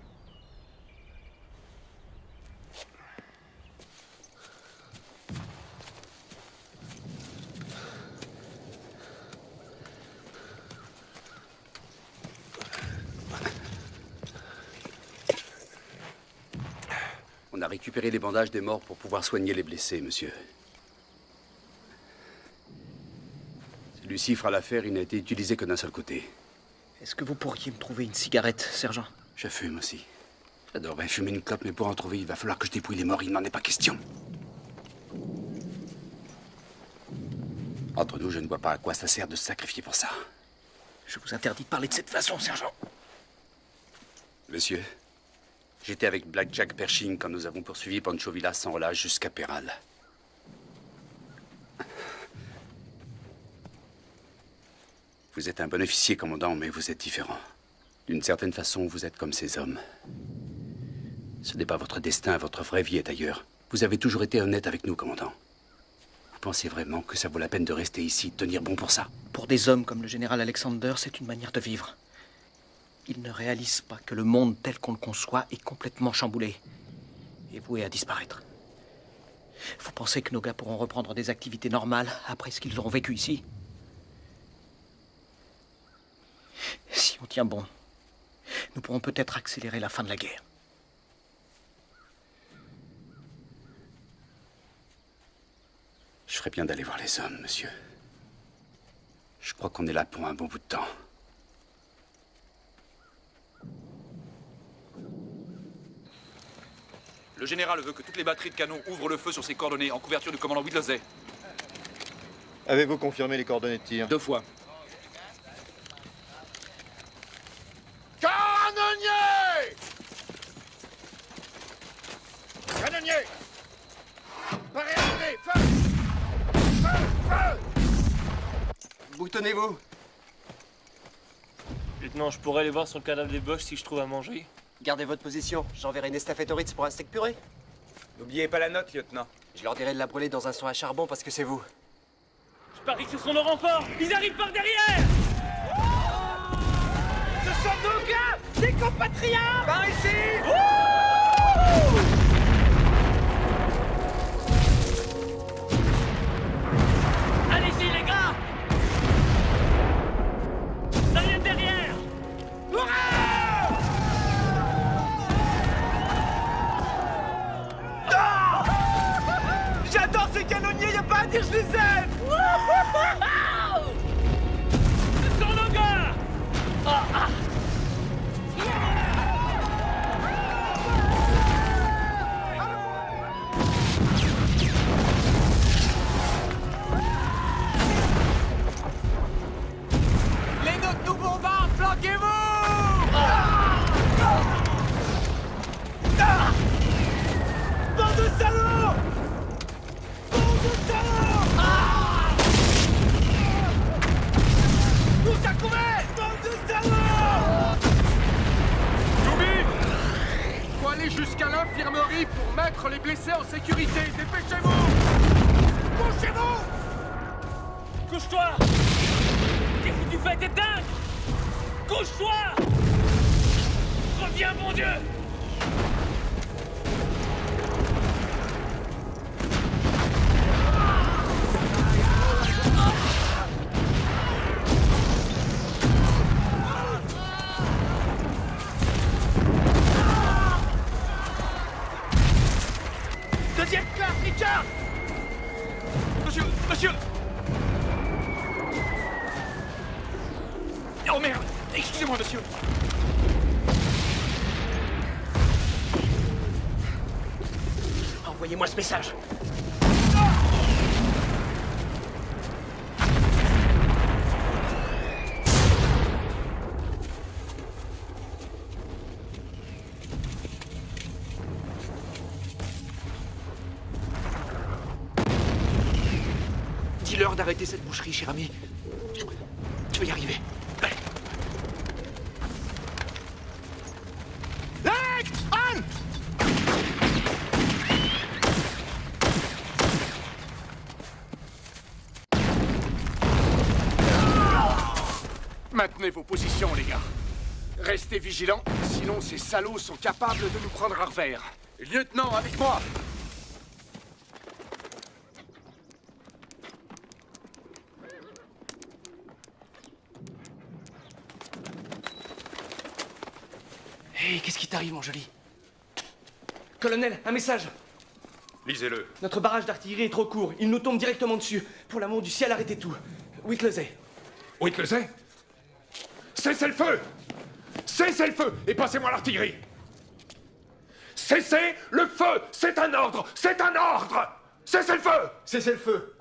On a récupéré les bandages des morts pour pouvoir soigner les blessés, monsieur. Celui-ci fera l'affaire, il n'a été utilisé que d'un seul côté. Est-ce que vous pourriez me trouver une cigarette, sergent? Je fume aussi. J'adorerais fumer une clope, mais pour en trouver, il va falloir que je dépouille les morts, il n'en est pas question. Entre nous, je ne vois pas à quoi ça sert de se sacrifier pour ça. Je vous interdis de parler de cette façon, sergent. Monsieur, j'étais avec Black Jack Pershing quand nous avons poursuivi Pancho Villa sans relâche jusqu'à Peral. Vous êtes un bon officier, commandant, mais vous êtes différent. D'une certaine façon, vous êtes comme ces hommes. Ce n'est pas votre destin, votre vraie vie est ailleurs. Vous avez toujours été honnête avec nous, commandant. Vous pensez vraiment que ça vaut la peine de rester ici, de tenir bon pour ça? Pour des hommes comme le général Alexander, c'est une manière de vivre. Ils ne réalisent pas que le monde tel qu'on le conçoit est complètement chamboulé et voué à disparaître. Vous pensez que nos gars pourront reprendre des activités normales après ce qu'ils auront vécu ici? Si on tient bon, nous pourrons peut-être accélérer la fin de la guerre. Je ferais bien d'aller voir les hommes, monsieur. Je crois qu'on est là pour un bon bout de temps. Le général veut que toutes les batteries de canons ouvrent le feu sur ses coordonnées en couverture du commandant Whittlesey. Avez-vous confirmé les coordonnées de tir? 2 fois. Canonnier! Canonnier! Parez à tirer! Feu! Feu! Feu! Boutonnez-vous. Lieutenant, je pourrais aller voir sur le cadavre des Boches si je trouve à manger. Gardez votre position. J'enverrai une estafette au Ritz pour un steak puré. N'oubliez pas la note, lieutenant. Je leur dirai de la brûler dans un seau à charbon parce que c'est vous. Je parie que ce sont nos renforts. Ils arrivent par derrière. Ce sont nos gars, des compatriotes. Par ici. Allez-y, les gars. Ça vient de derrière. Hurrah! Larguez-vous! Bande de salauds! Bande de salauds! Tous à couvert! Bande de salauds! Louis! Faut aller jusqu'à l'infirmerie pour mettre les blessés en sécurité. Dépêchez-vous! Couchez-vous! Couche-toi! Qu'est-ce que tu fais? T'es dingue! Couche-toi! Reviens, mon Dieu! Deuxième classe, Richard! Monsieur! Oh merde! Excusez-moi, monsieur! Envoyez-moi ce message! Dis-leur d'arrêter cette boucherie, cher ami. Tu vas y arriver. Allez. Licht an! Maintenez vos positions, les gars. Restez vigilants, sinon ces salauds sont capables de nous prendre à revers. Lieutenant, avec moi! Hé, qu'est-ce qui t'arrive, mon joli? Colonel, un message. Lisez-le. Notre barrage d'artillerie est trop court. Il nous tombe directement dessus. Pour l'amour du ciel, arrêtez tout. Whittlesey. Whittlesey? Cessez le feu! Cessez le feu et passez-moi l'artillerie! Cessez le feu! C'est un ordre! C'est un ordre! Cessez le feu! Cessez le feu!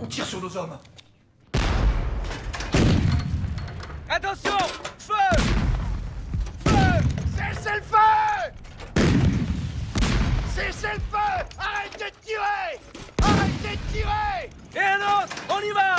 On tire sur nos hommes. Attention! Feu! Feu! Cessez le feu! Cessez le feu! Arrêtez de tirer! Arrêtez de tirer! Et un autre! On y va!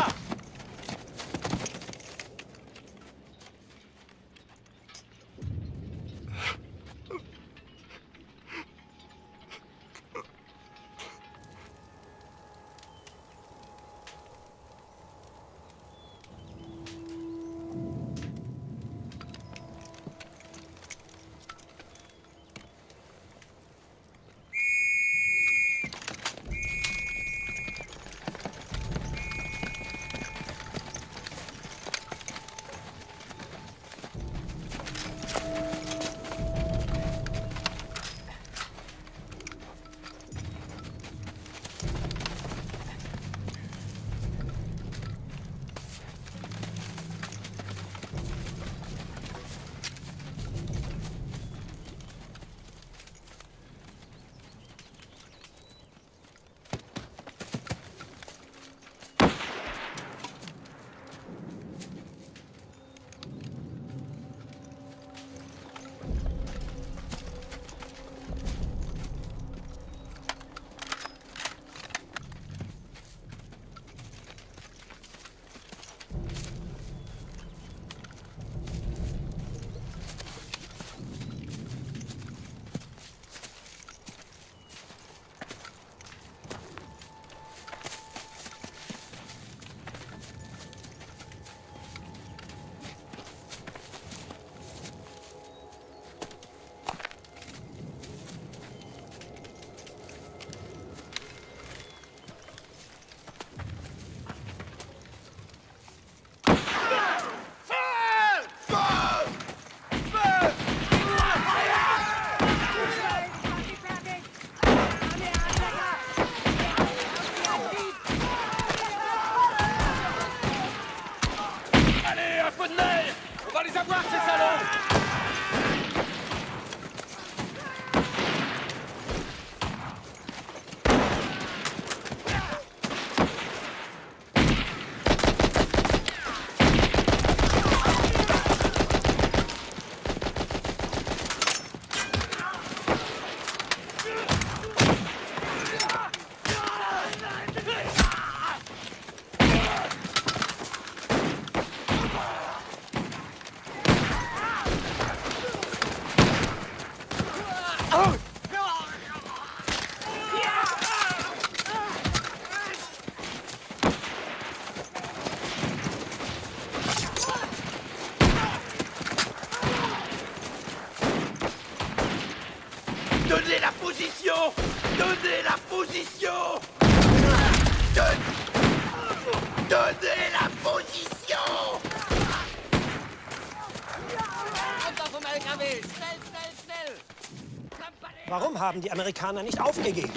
Warum haben die Amerikaner nicht aufgegeben,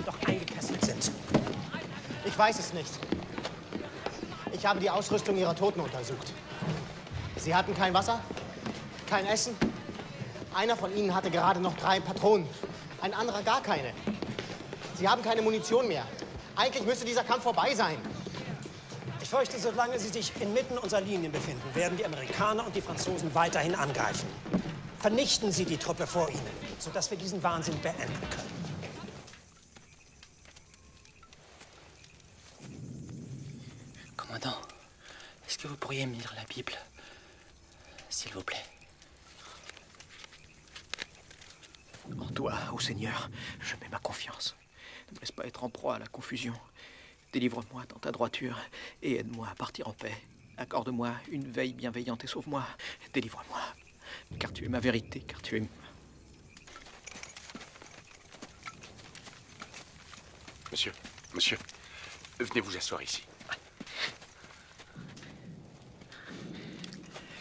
doch eingekesselt sind? Ich weiß es nicht. Ich habe die Ausrüstung ihrer Toten untersucht. Sie hatten kein Wasser, kein Essen. Einer von ihnen hatte gerade noch 3 Patronen, ein anderer gar keine. Sie haben keine Munition mehr. Eigentlich müsste dieser Kampf vorbei sein. Ich fürchte, solange sie sich inmitten unserer Linien befinden, werden die Amerikaner und die Franzosen weiterhin angreifen. Vernichten Sie die Truppe vor ihnen, sodass wir diesen Wahnsinn beenden können. Commandant, est-ce que vous pourriez me lire la Bible, s'il vous plaît? En toi, ô Seigneur, je mets ma confiance. Ne me laisse pas être en proie à la confusion. Délivre-moi dans ta droiture et aide-moi à partir en paix. Accorde-moi une veille bienveillante et sauve-moi. Délivre-moi, car tu es ma vérité, car tu es... Monsieur, venez vous asseoir ici.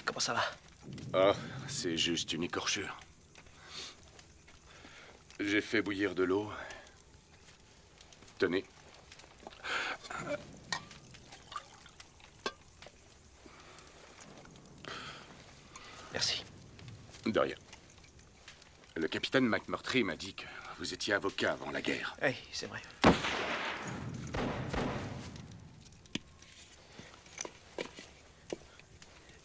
Comment ça va? Ah, c'est juste une écorchure. J'ai fait bouillir de l'eau. Tenez. Merci. De rien. Le capitaine McMurtry m'a dit que vous étiez avocat avant la guerre. Oui, c'est vrai.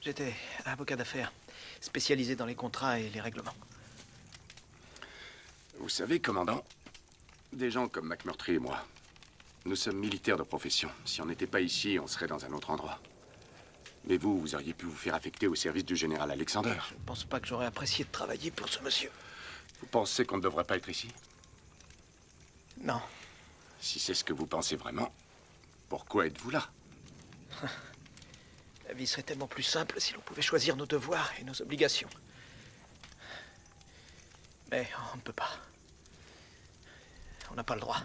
J'étais avocat d'affaires, spécialisé dans les contrats et les règlements. Vous savez, commandant, des gens comme McMurtry et moi, nous sommes militaires de profession. Si on n'était pas ici, on serait dans un autre endroit. Mais vous, vous auriez pu vous faire affecter au service du général Alexander. Je ne pense pas que j'aurais apprécié de travailler pour ce monsieur. Vous pensez qu'on ne devrait pas être ici? Non. Si c'est ce que vous pensez vraiment, pourquoi êtes-vous là? La vie serait tellement plus simple si l'on pouvait choisir nos devoirs et nos obligations. Mais on ne peut pas. On n'a pas le droit.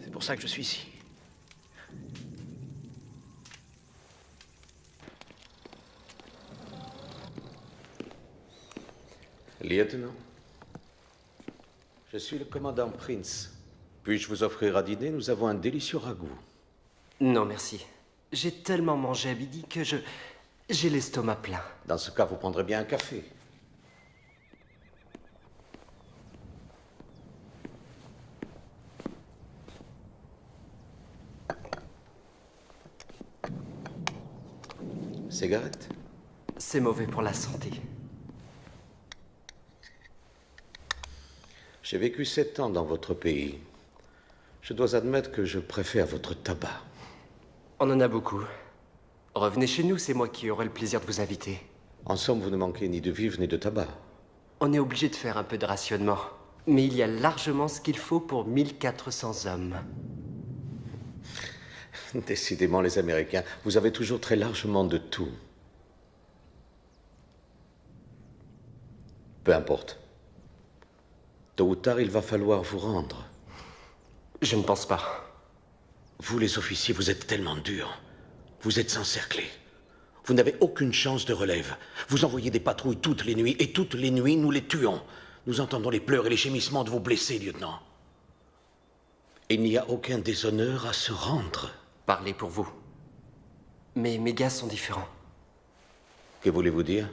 C'est pour ça que je suis ici. Lieutenant, je suis le commandant Prince. Puis-je vous offrir à dîner? Nous avons un délicieux ragoût. Non, merci. J'ai tellement mangé à midi que j'ai l'estomac plein. Dans ce cas, vous prendrez bien un café. Cigarette? C'est mauvais pour la santé. J'ai vécu 7 ans dans votre pays. Je dois admettre que je préfère votre tabac. On en a beaucoup. Revenez chez nous, c'est moi qui aurai le plaisir de vous inviter. En somme, vous ne manquez ni de vivres ni de tabac. On est obligé de faire un peu de rationnement. Mais il y a largement ce qu'il faut pour 1400 hommes. Décidément, les Américains, vous avez toujours très largement de tout. Peu importe. Tôt ou tard, il va falloir vous rendre. Je ne pense pas. Vous, les officiers, vous êtes tellement durs. Vous êtes encerclés. Vous n'avez aucune chance de relève. Vous envoyez des patrouilles toutes les nuits, et toutes les nuits, nous les tuons. Nous entendons les pleurs et les gémissements de vos blessés, lieutenant. Il n'y a aucun déshonneur à se rendre. Parlez pour vous. Mais mes gars sont différents. Que voulez-vous dire?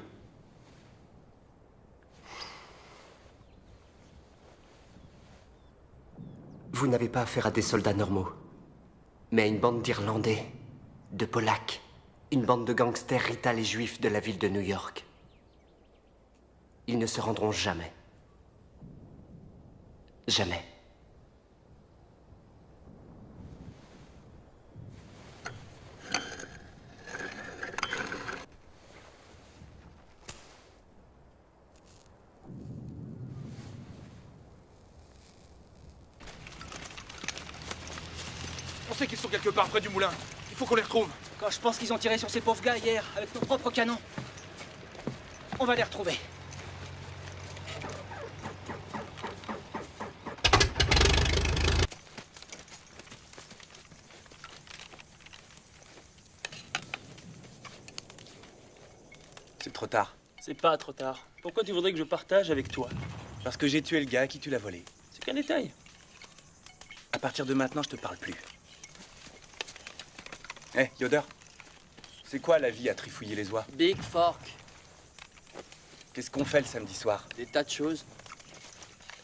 Vous n'avez pas affaire à des soldats normaux, mais à une bande d'Irlandais, de Polacs, une bande de gangsters rital et juifs de la ville de New York. Ils ne se rendront jamais. Jamais. On sait qu'ils sont quelque part près du moulin. Il faut qu'on les retrouve. Quand je pense qu'ils ont tiré sur ces pauvres gars hier, avec nos propres canons. On va les retrouver. C'est trop tard. C'est pas trop tard. Pourquoi tu voudrais que je partage avec toi? Parce que j'ai tué le gars à qui tu l'as volé. C'est qu'un détail. À partir de maintenant, je te parle plus. Hé, Yoder, c'est quoi la vie à trifouiller les oies? Big Fork. Qu'est-ce qu'on fait le samedi soir? Des tas de choses.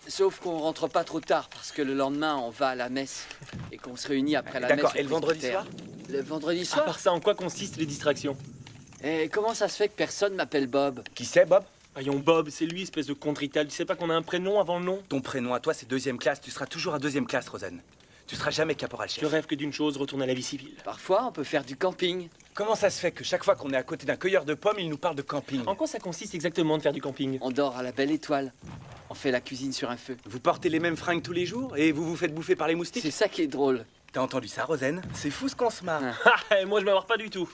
Sauf qu'on rentre pas trop tard parce que le lendemain on va à la messe et qu'on se réunit après la messe. D'accord, et le vendredi soir? Le vendredi À soir? part ça, en quoi consistent les distractions? Et comment ça se fait que personne m'appelle Bob? Qui c'est, Bob? Voyons, Bob, c'est lui, espèce de contrital. Tu sais pas qu'on a un prénom avant le nom? Ton prénom à toi, c'est 2e classe. Tu seras toujours à 2e classe, Rosen. Tu seras jamais caporal-chef. Je rêve que d'une chose, retourner à la vie civile. Parfois, on peut faire du camping. Comment ça se fait que chaque fois qu'on est à côté d'un cueilleur de pommes, il nous parle de camping? En quoi ça consiste exactement de faire du camping? On dort à la belle étoile. On fait la cuisine sur un feu. Vous portez les mêmes fringues tous les jours et vous vous faites bouffer par les moustiques? C'est ça qui est drôle. T'as entendu ça, Rosen? C'est fou ce qu'on se marre. Ah, moi je m'en marre pas du tout.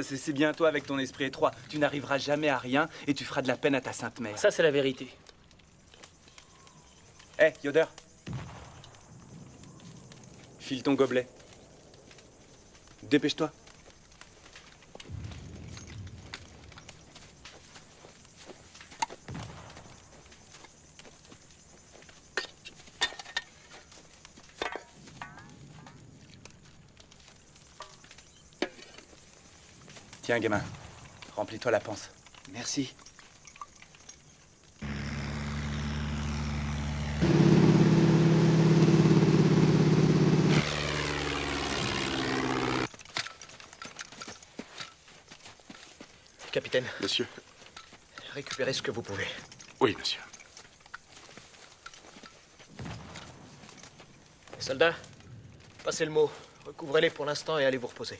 C'est bien toi avec ton esprit étroit. Tu n'arriveras jamais à rien et tu feras de la peine à ta sainte mère. Ça, c'est la vérité. Hé, Yoder. File ton gobelet. Dépêche-toi. Tiens, gamin. Remplis-toi la panse. Merci. Capitaine. Monsieur. Récupérez ce que vous pouvez. Oui, monsieur. Les soldats, passez le mot. Recouvrez-les pour l'instant et allez vous reposer.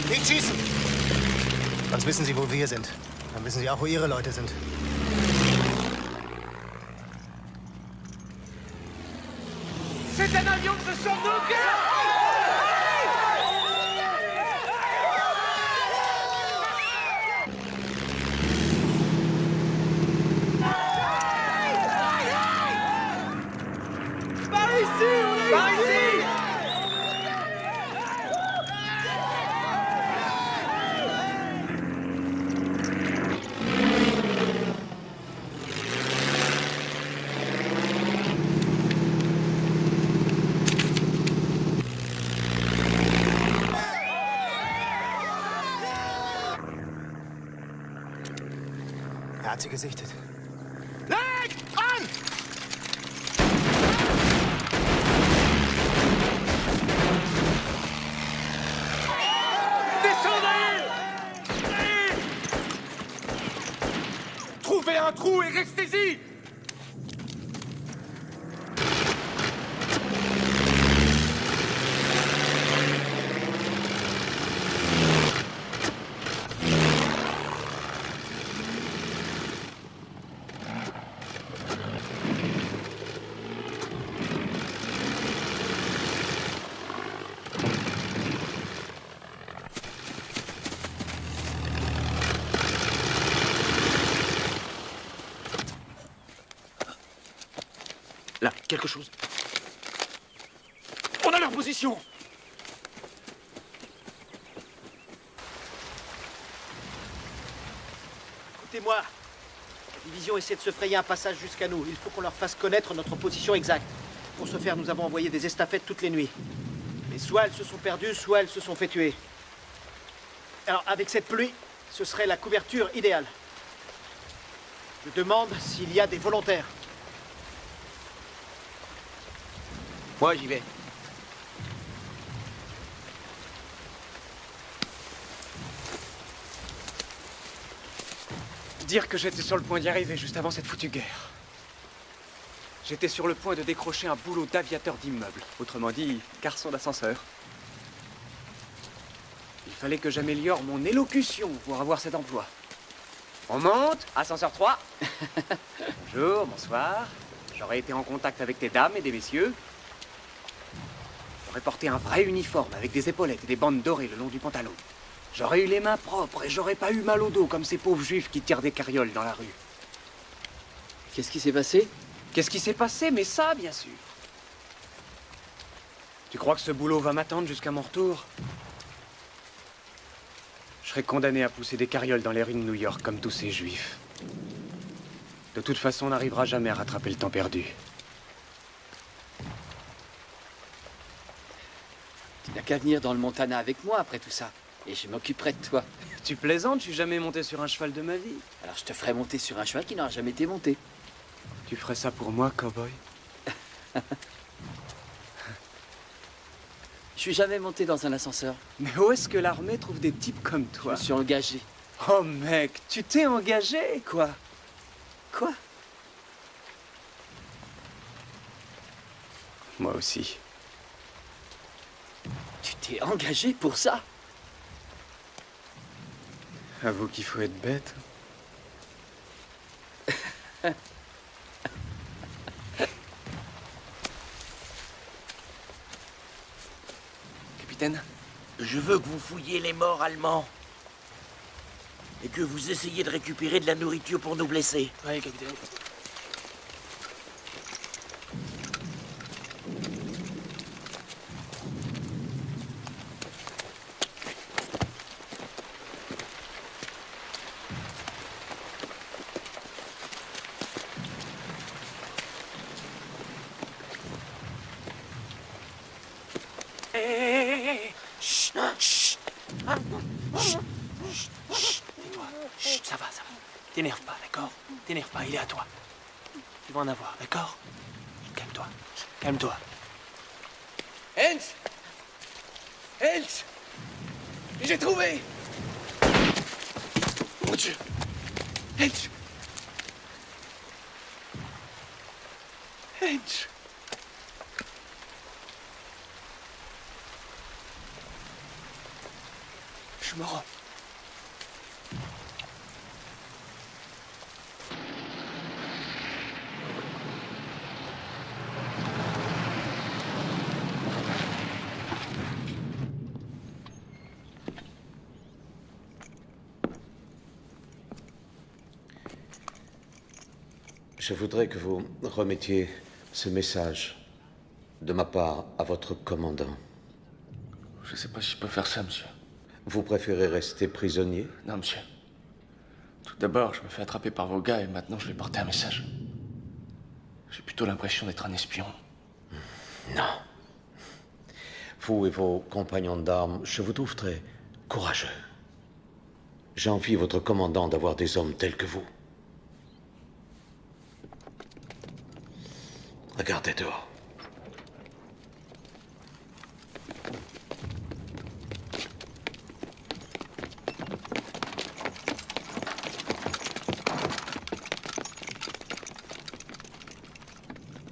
Nicht schießen! Sonst wissen Sie, wo wir sind. Dann wissen Sie auch, wo Ihre Leute sind. C'est un avion de Sornoka! Par ici, on est Par ici! Er hat sie gesichtet. Leg! An! Descendez! Trouvez un trou et restez-y! Là, quelque chose. On a leur position! Écoutez-moi. La division essaie de se frayer un passage jusqu'à nous. Il faut qu'on leur fasse connaître notre position exacte. Pour ce faire, nous avons envoyé des estafettes toutes les nuits. Mais soit elles se sont perdues, soit elles se sont fait tuer. Alors, avec cette pluie, ce serait la couverture idéale. Je demande s'il y a des volontaires. Moi, j'y vais. Dire que j'étais sur le point d'y arriver juste avant cette foutue guerre. J'étais sur le point de décrocher un boulot d'aviateur d'immeuble. Autrement dit, garçon d'ascenseur. Il fallait que j'améliore mon élocution pour avoir cet emploi. On monte, ascenseur 3. Bonjour, bonsoir. J'aurais été en contact avec des dames et des messieurs. J'aurais porté un vrai uniforme avec des épaulettes et des bandes dorées le long du pantalon. J'aurais eu les mains propres et j'aurais pas eu mal au dos comme ces pauvres juifs qui tirent des carrioles dans la rue. Qu'est-ce qui s'est passé? Qu'est-ce qui s'est passé? Mais ça, bien sûr. Tu crois que ce boulot va m'attendre jusqu'à mon retour? Je serai condamné à pousser des carrioles dans les rues de New York comme tous ces juifs. De toute façon, on n'arrivera jamais à rattraper le temps perdu. Tu n'as qu'à venir dans le Montana avec moi après tout ça. Et je m'occuperai de toi. Tu plaisantes, je suis jamais monté sur un cheval de ma vie. Alors je te ferai monter sur un cheval qui n'aura jamais été monté. Tu ferais ça pour moi, cowboy? Je suis jamais monté dans un ascenseur. Mais où est-ce que l'armée trouve des types comme toi? Je me suis engagé. Oh mec, tu t'es engagé? Quoi? Quoi? Moi aussi. Tu t'es engagé pour ça? Avoue qu'il faut être bête. Capitaine, je veux que vous fouilliez les morts allemands. Et que vous essayiez de récupérer de la nourriture pour nos blessés. Oui, capitaine. Ça va, ça va. T'énerve pas, d'accord? T'énerve pas, il est à toi. Tu vas en avoir, d'accord? Calme-toi, calme-toi. Hens! Hens! J'ai trouvé! Mon Dieu! Hens! Hens! Je me rends. Je voudrais que vous remettiez ce message de ma part à votre commandant. Je sais pas si je peux faire ça, monsieur. Vous préférez rester prisonnier? Non, monsieur. Tout d'abord, je me fais attraper par vos gars et maintenant je vais porter un message. J'ai plutôt l'impression d'être un espion. Non. Vous et vos compagnons d'armes, je vous trouve très courageux. J'envie votre commandant d'avoir des hommes tels que vous. Regardez dehors.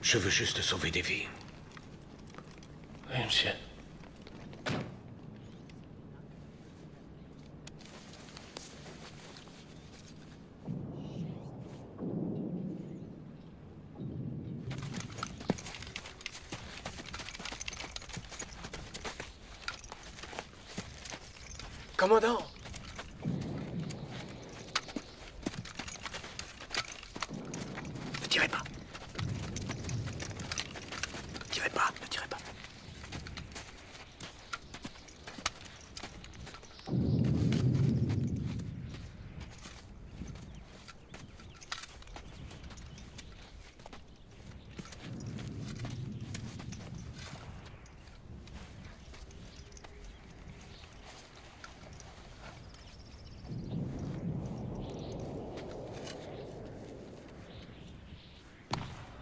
Je veux juste sauver des vies. Oui, monsieur. Commandant! Ne tirez pas. Ne tirez pas, ne tirez pas.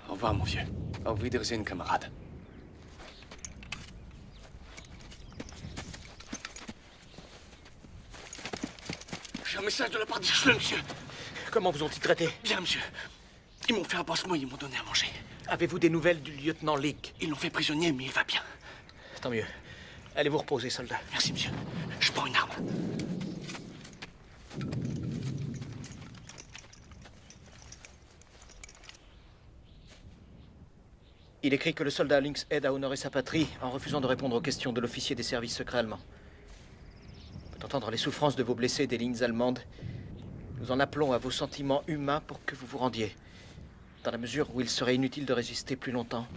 Au revoir, mon vieux. Auf Wiedersehen, camarade. J'ai un message de la part d'Hitler, monsieur. Comment vous ont-ils traité? Bien, monsieur. Ils m'ont fait un pansement et ils m'ont donné à manger. Avez-vous des nouvelles du lieutenant Leake? Ils l'ont fait prisonnier, mais il va bien. Tant mieux. Allez vous reposer, soldat. Merci, monsieur. Je prends une arme. Il écrit que le soldat Lynx aide à honorer sa patrie en refusant de répondre aux questions de l'officier des services secrets allemands. On peut entendre les souffrances de vos blessés des lignes allemandes. Nous en appelons à vos sentiments humains pour que vous vous rendiez. Dans la mesure où il serait inutile de résister plus longtemps,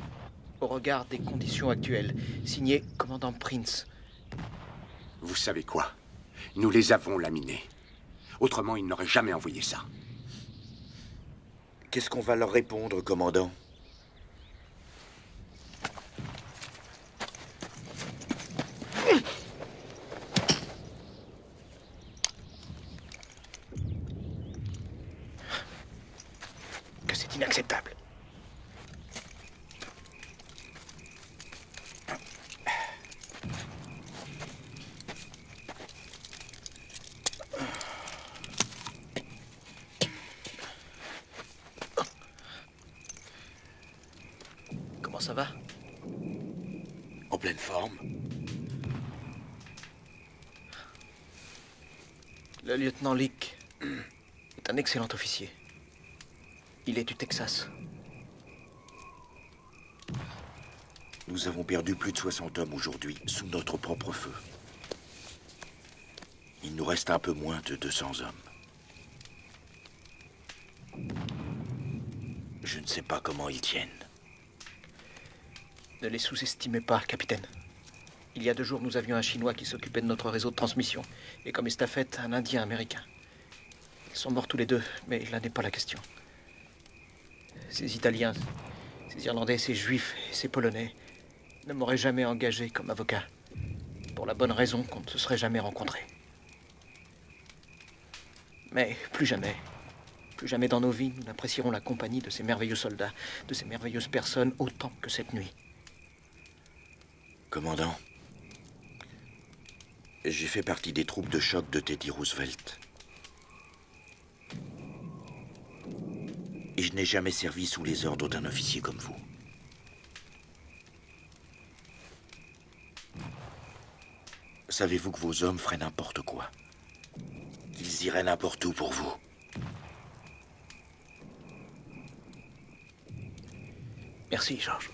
au regard des conditions actuelles. Signé commandant Prince. Vous savez quoi? Nous les avons laminés. Autrement, ils n'auraient jamais envoyé ça. Qu'est-ce qu'on va leur répondre, commandant? Que c'est inacceptable. Comment ça va? En pleine forme. Le lieutenant Leake est un excellent officier. Il est du Texas. Nous avons perdu plus de 60 hommes aujourd'hui, sous notre propre feu. Il nous reste un peu moins de 200 hommes. Je ne sais pas comment ils tiennent. Ne les sous-estimez pas, capitaine. Il y a 2 jours, nous avions un Chinois qui s'occupait de notre réseau de transmission. Et comme estafette, un Indien américain. Ils sont morts tous les deux, mais là n'est pas la question. Ces Italiens, ces Irlandais, ces Juifs et ces Polonais ne m'auraient jamais engagé comme avocat. Pour la bonne raison qu'on ne se serait jamais rencontrés. Mais plus jamais dans nos vies, nous n'apprécierons la compagnie de ces merveilleux soldats, de ces merveilleuses personnes autant que cette nuit. Commandant, j'ai fait partie des troupes de choc de Teddy Roosevelt. Et je n'ai jamais servi sous les ordres d'un officier comme vous. Savez-vous que vos hommes feraient n'importe quoi? Qu'ils iraient n'importe où pour vous? Merci, Georges.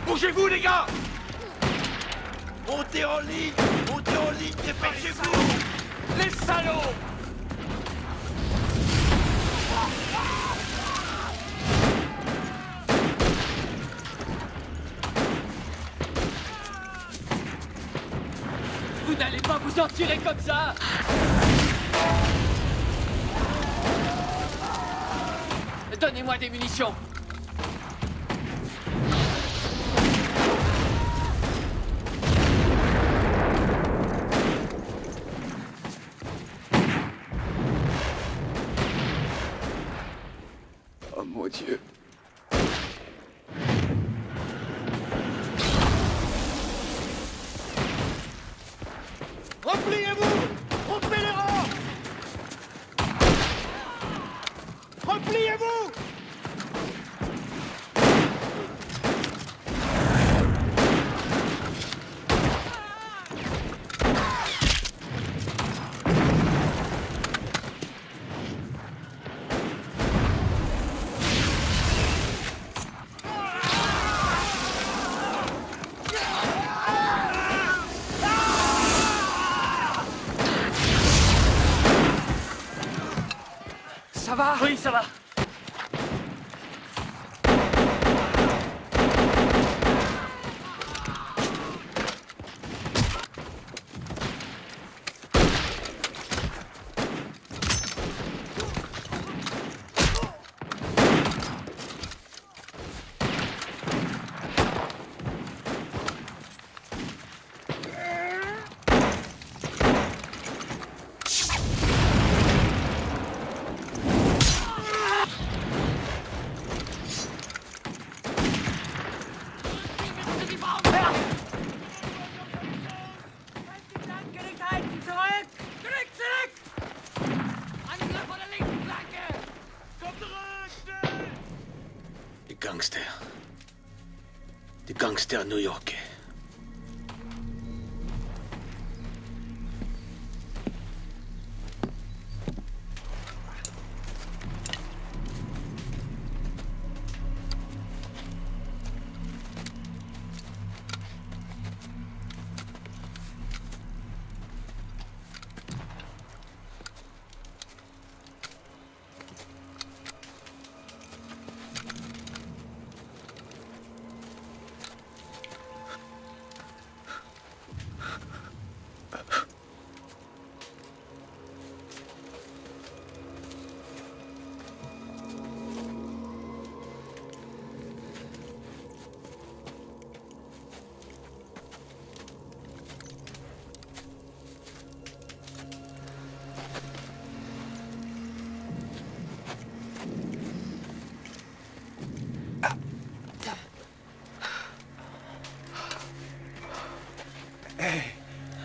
Bougez-vous, les gars! Montez en ligne! Montez en ligne, dépêchez-vous! Les salauds! Vous n'allez pas vous en tirer comme ça! Donnez-moi des munitions! Oh mon Dieu. Repliez-vous! Rompez les rangs! Repliez-vous! ça va? Oui, ça va. Des gangsters new-yorkais.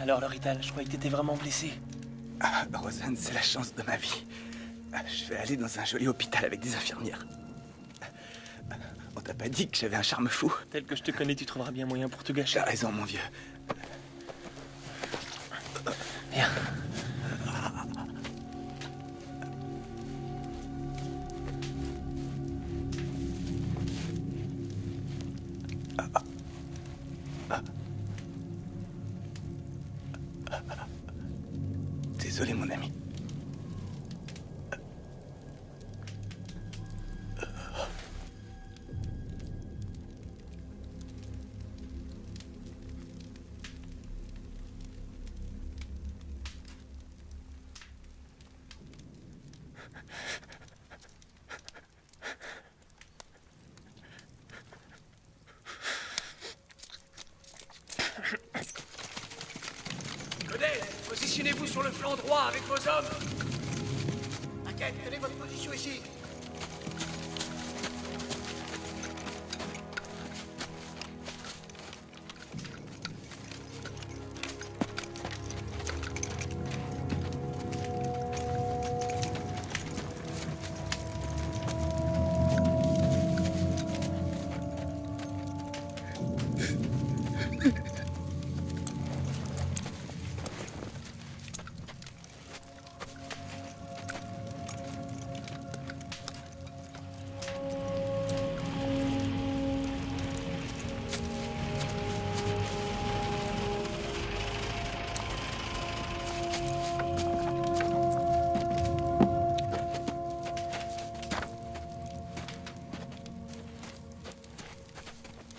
Alors, Lorital, je croyais que t'étais vraiment blessé. Ah, Rosanne, c'est la chance de ma vie. Je vais aller dans un joli hôpital avec des infirmières. On t'a pas dit que j'avais un charme fou? Tel que je te connais, tu trouveras bien moyen pour te gâcher. T'as raison, mon vieux. Viens. Désolé, mon ami. Positionnez-vous sur le flanc droit avec vos hommes. T'inquiète, tenez votre position ici.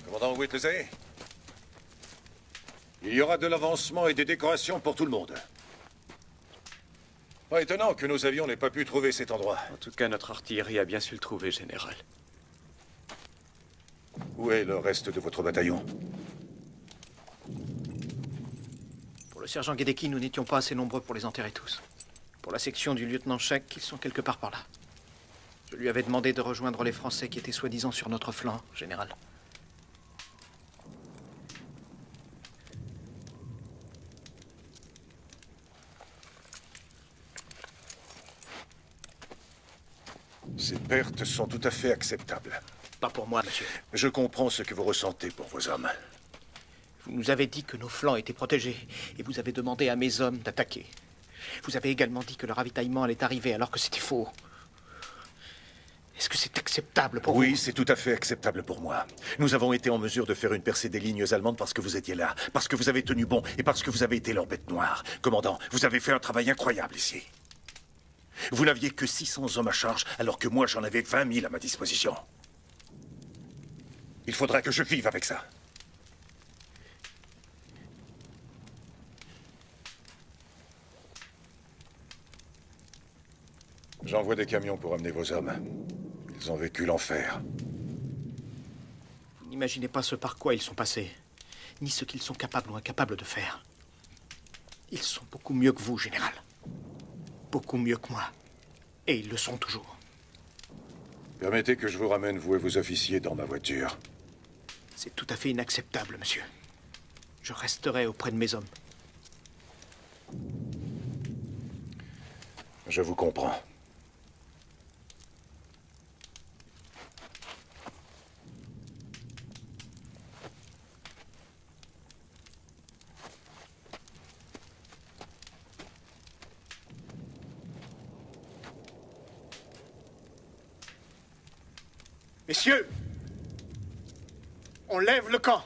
Commandant Whitley, il y aura de l'avancement et des décorations pour tout le monde. Pas étonnant que nos avions n'aient pas pu trouver cet endroit. En tout cas, notre artillerie a bien su le trouver, général. Où est le reste de votre bataillon? Pour le sergent Gedeki, nous n'étions pas assez nombreux pour les enterrer tous. Pour la section du lieutenant Scheck, ils sont quelque part par là. Je lui avais demandé de rejoindre les Français qui étaient soi-disant sur notre flanc, général. Ces pertes sont tout à fait acceptables. Pas pour moi, monsieur. Je comprends ce que vous ressentez pour vos hommes. Vous nous avez dit que nos flancs étaient protégés, et vous avez demandé à mes hommes d'attaquer. Vous avez également dit que le ravitaillement allait arriver, alors que c'était faux. Est-ce que c'est acceptable pour vous? Oui, c'est tout à fait acceptable pour moi. Nous avons été en mesure de faire une percée des lignes allemandes parce que vous étiez là, parce que vous avez tenu bon, et parce que vous avez été leur bête noire. Commandant, vous avez fait un travail incroyable ici. Vous n'aviez que 600 hommes à charge, alors que moi j'en avais 20 000 à ma disposition. Il faudra que je vive avec ça. J'envoie des camions pour amener vos hommes. Ils ont vécu l'enfer. Vous n'imaginez pas ce par quoi ils sont passés, ni ce qu'ils sont capables ou incapables de faire. Ils sont beaucoup mieux que vous, général. Beaucoup mieux que moi. Et ils le sont toujours. Permettez que je vous ramène, vous et vos officiers, dans ma voiture. C'est tout à fait inacceptable, monsieur. Je resterai auprès de mes hommes. Je vous comprends. Messieurs, on lève le camp.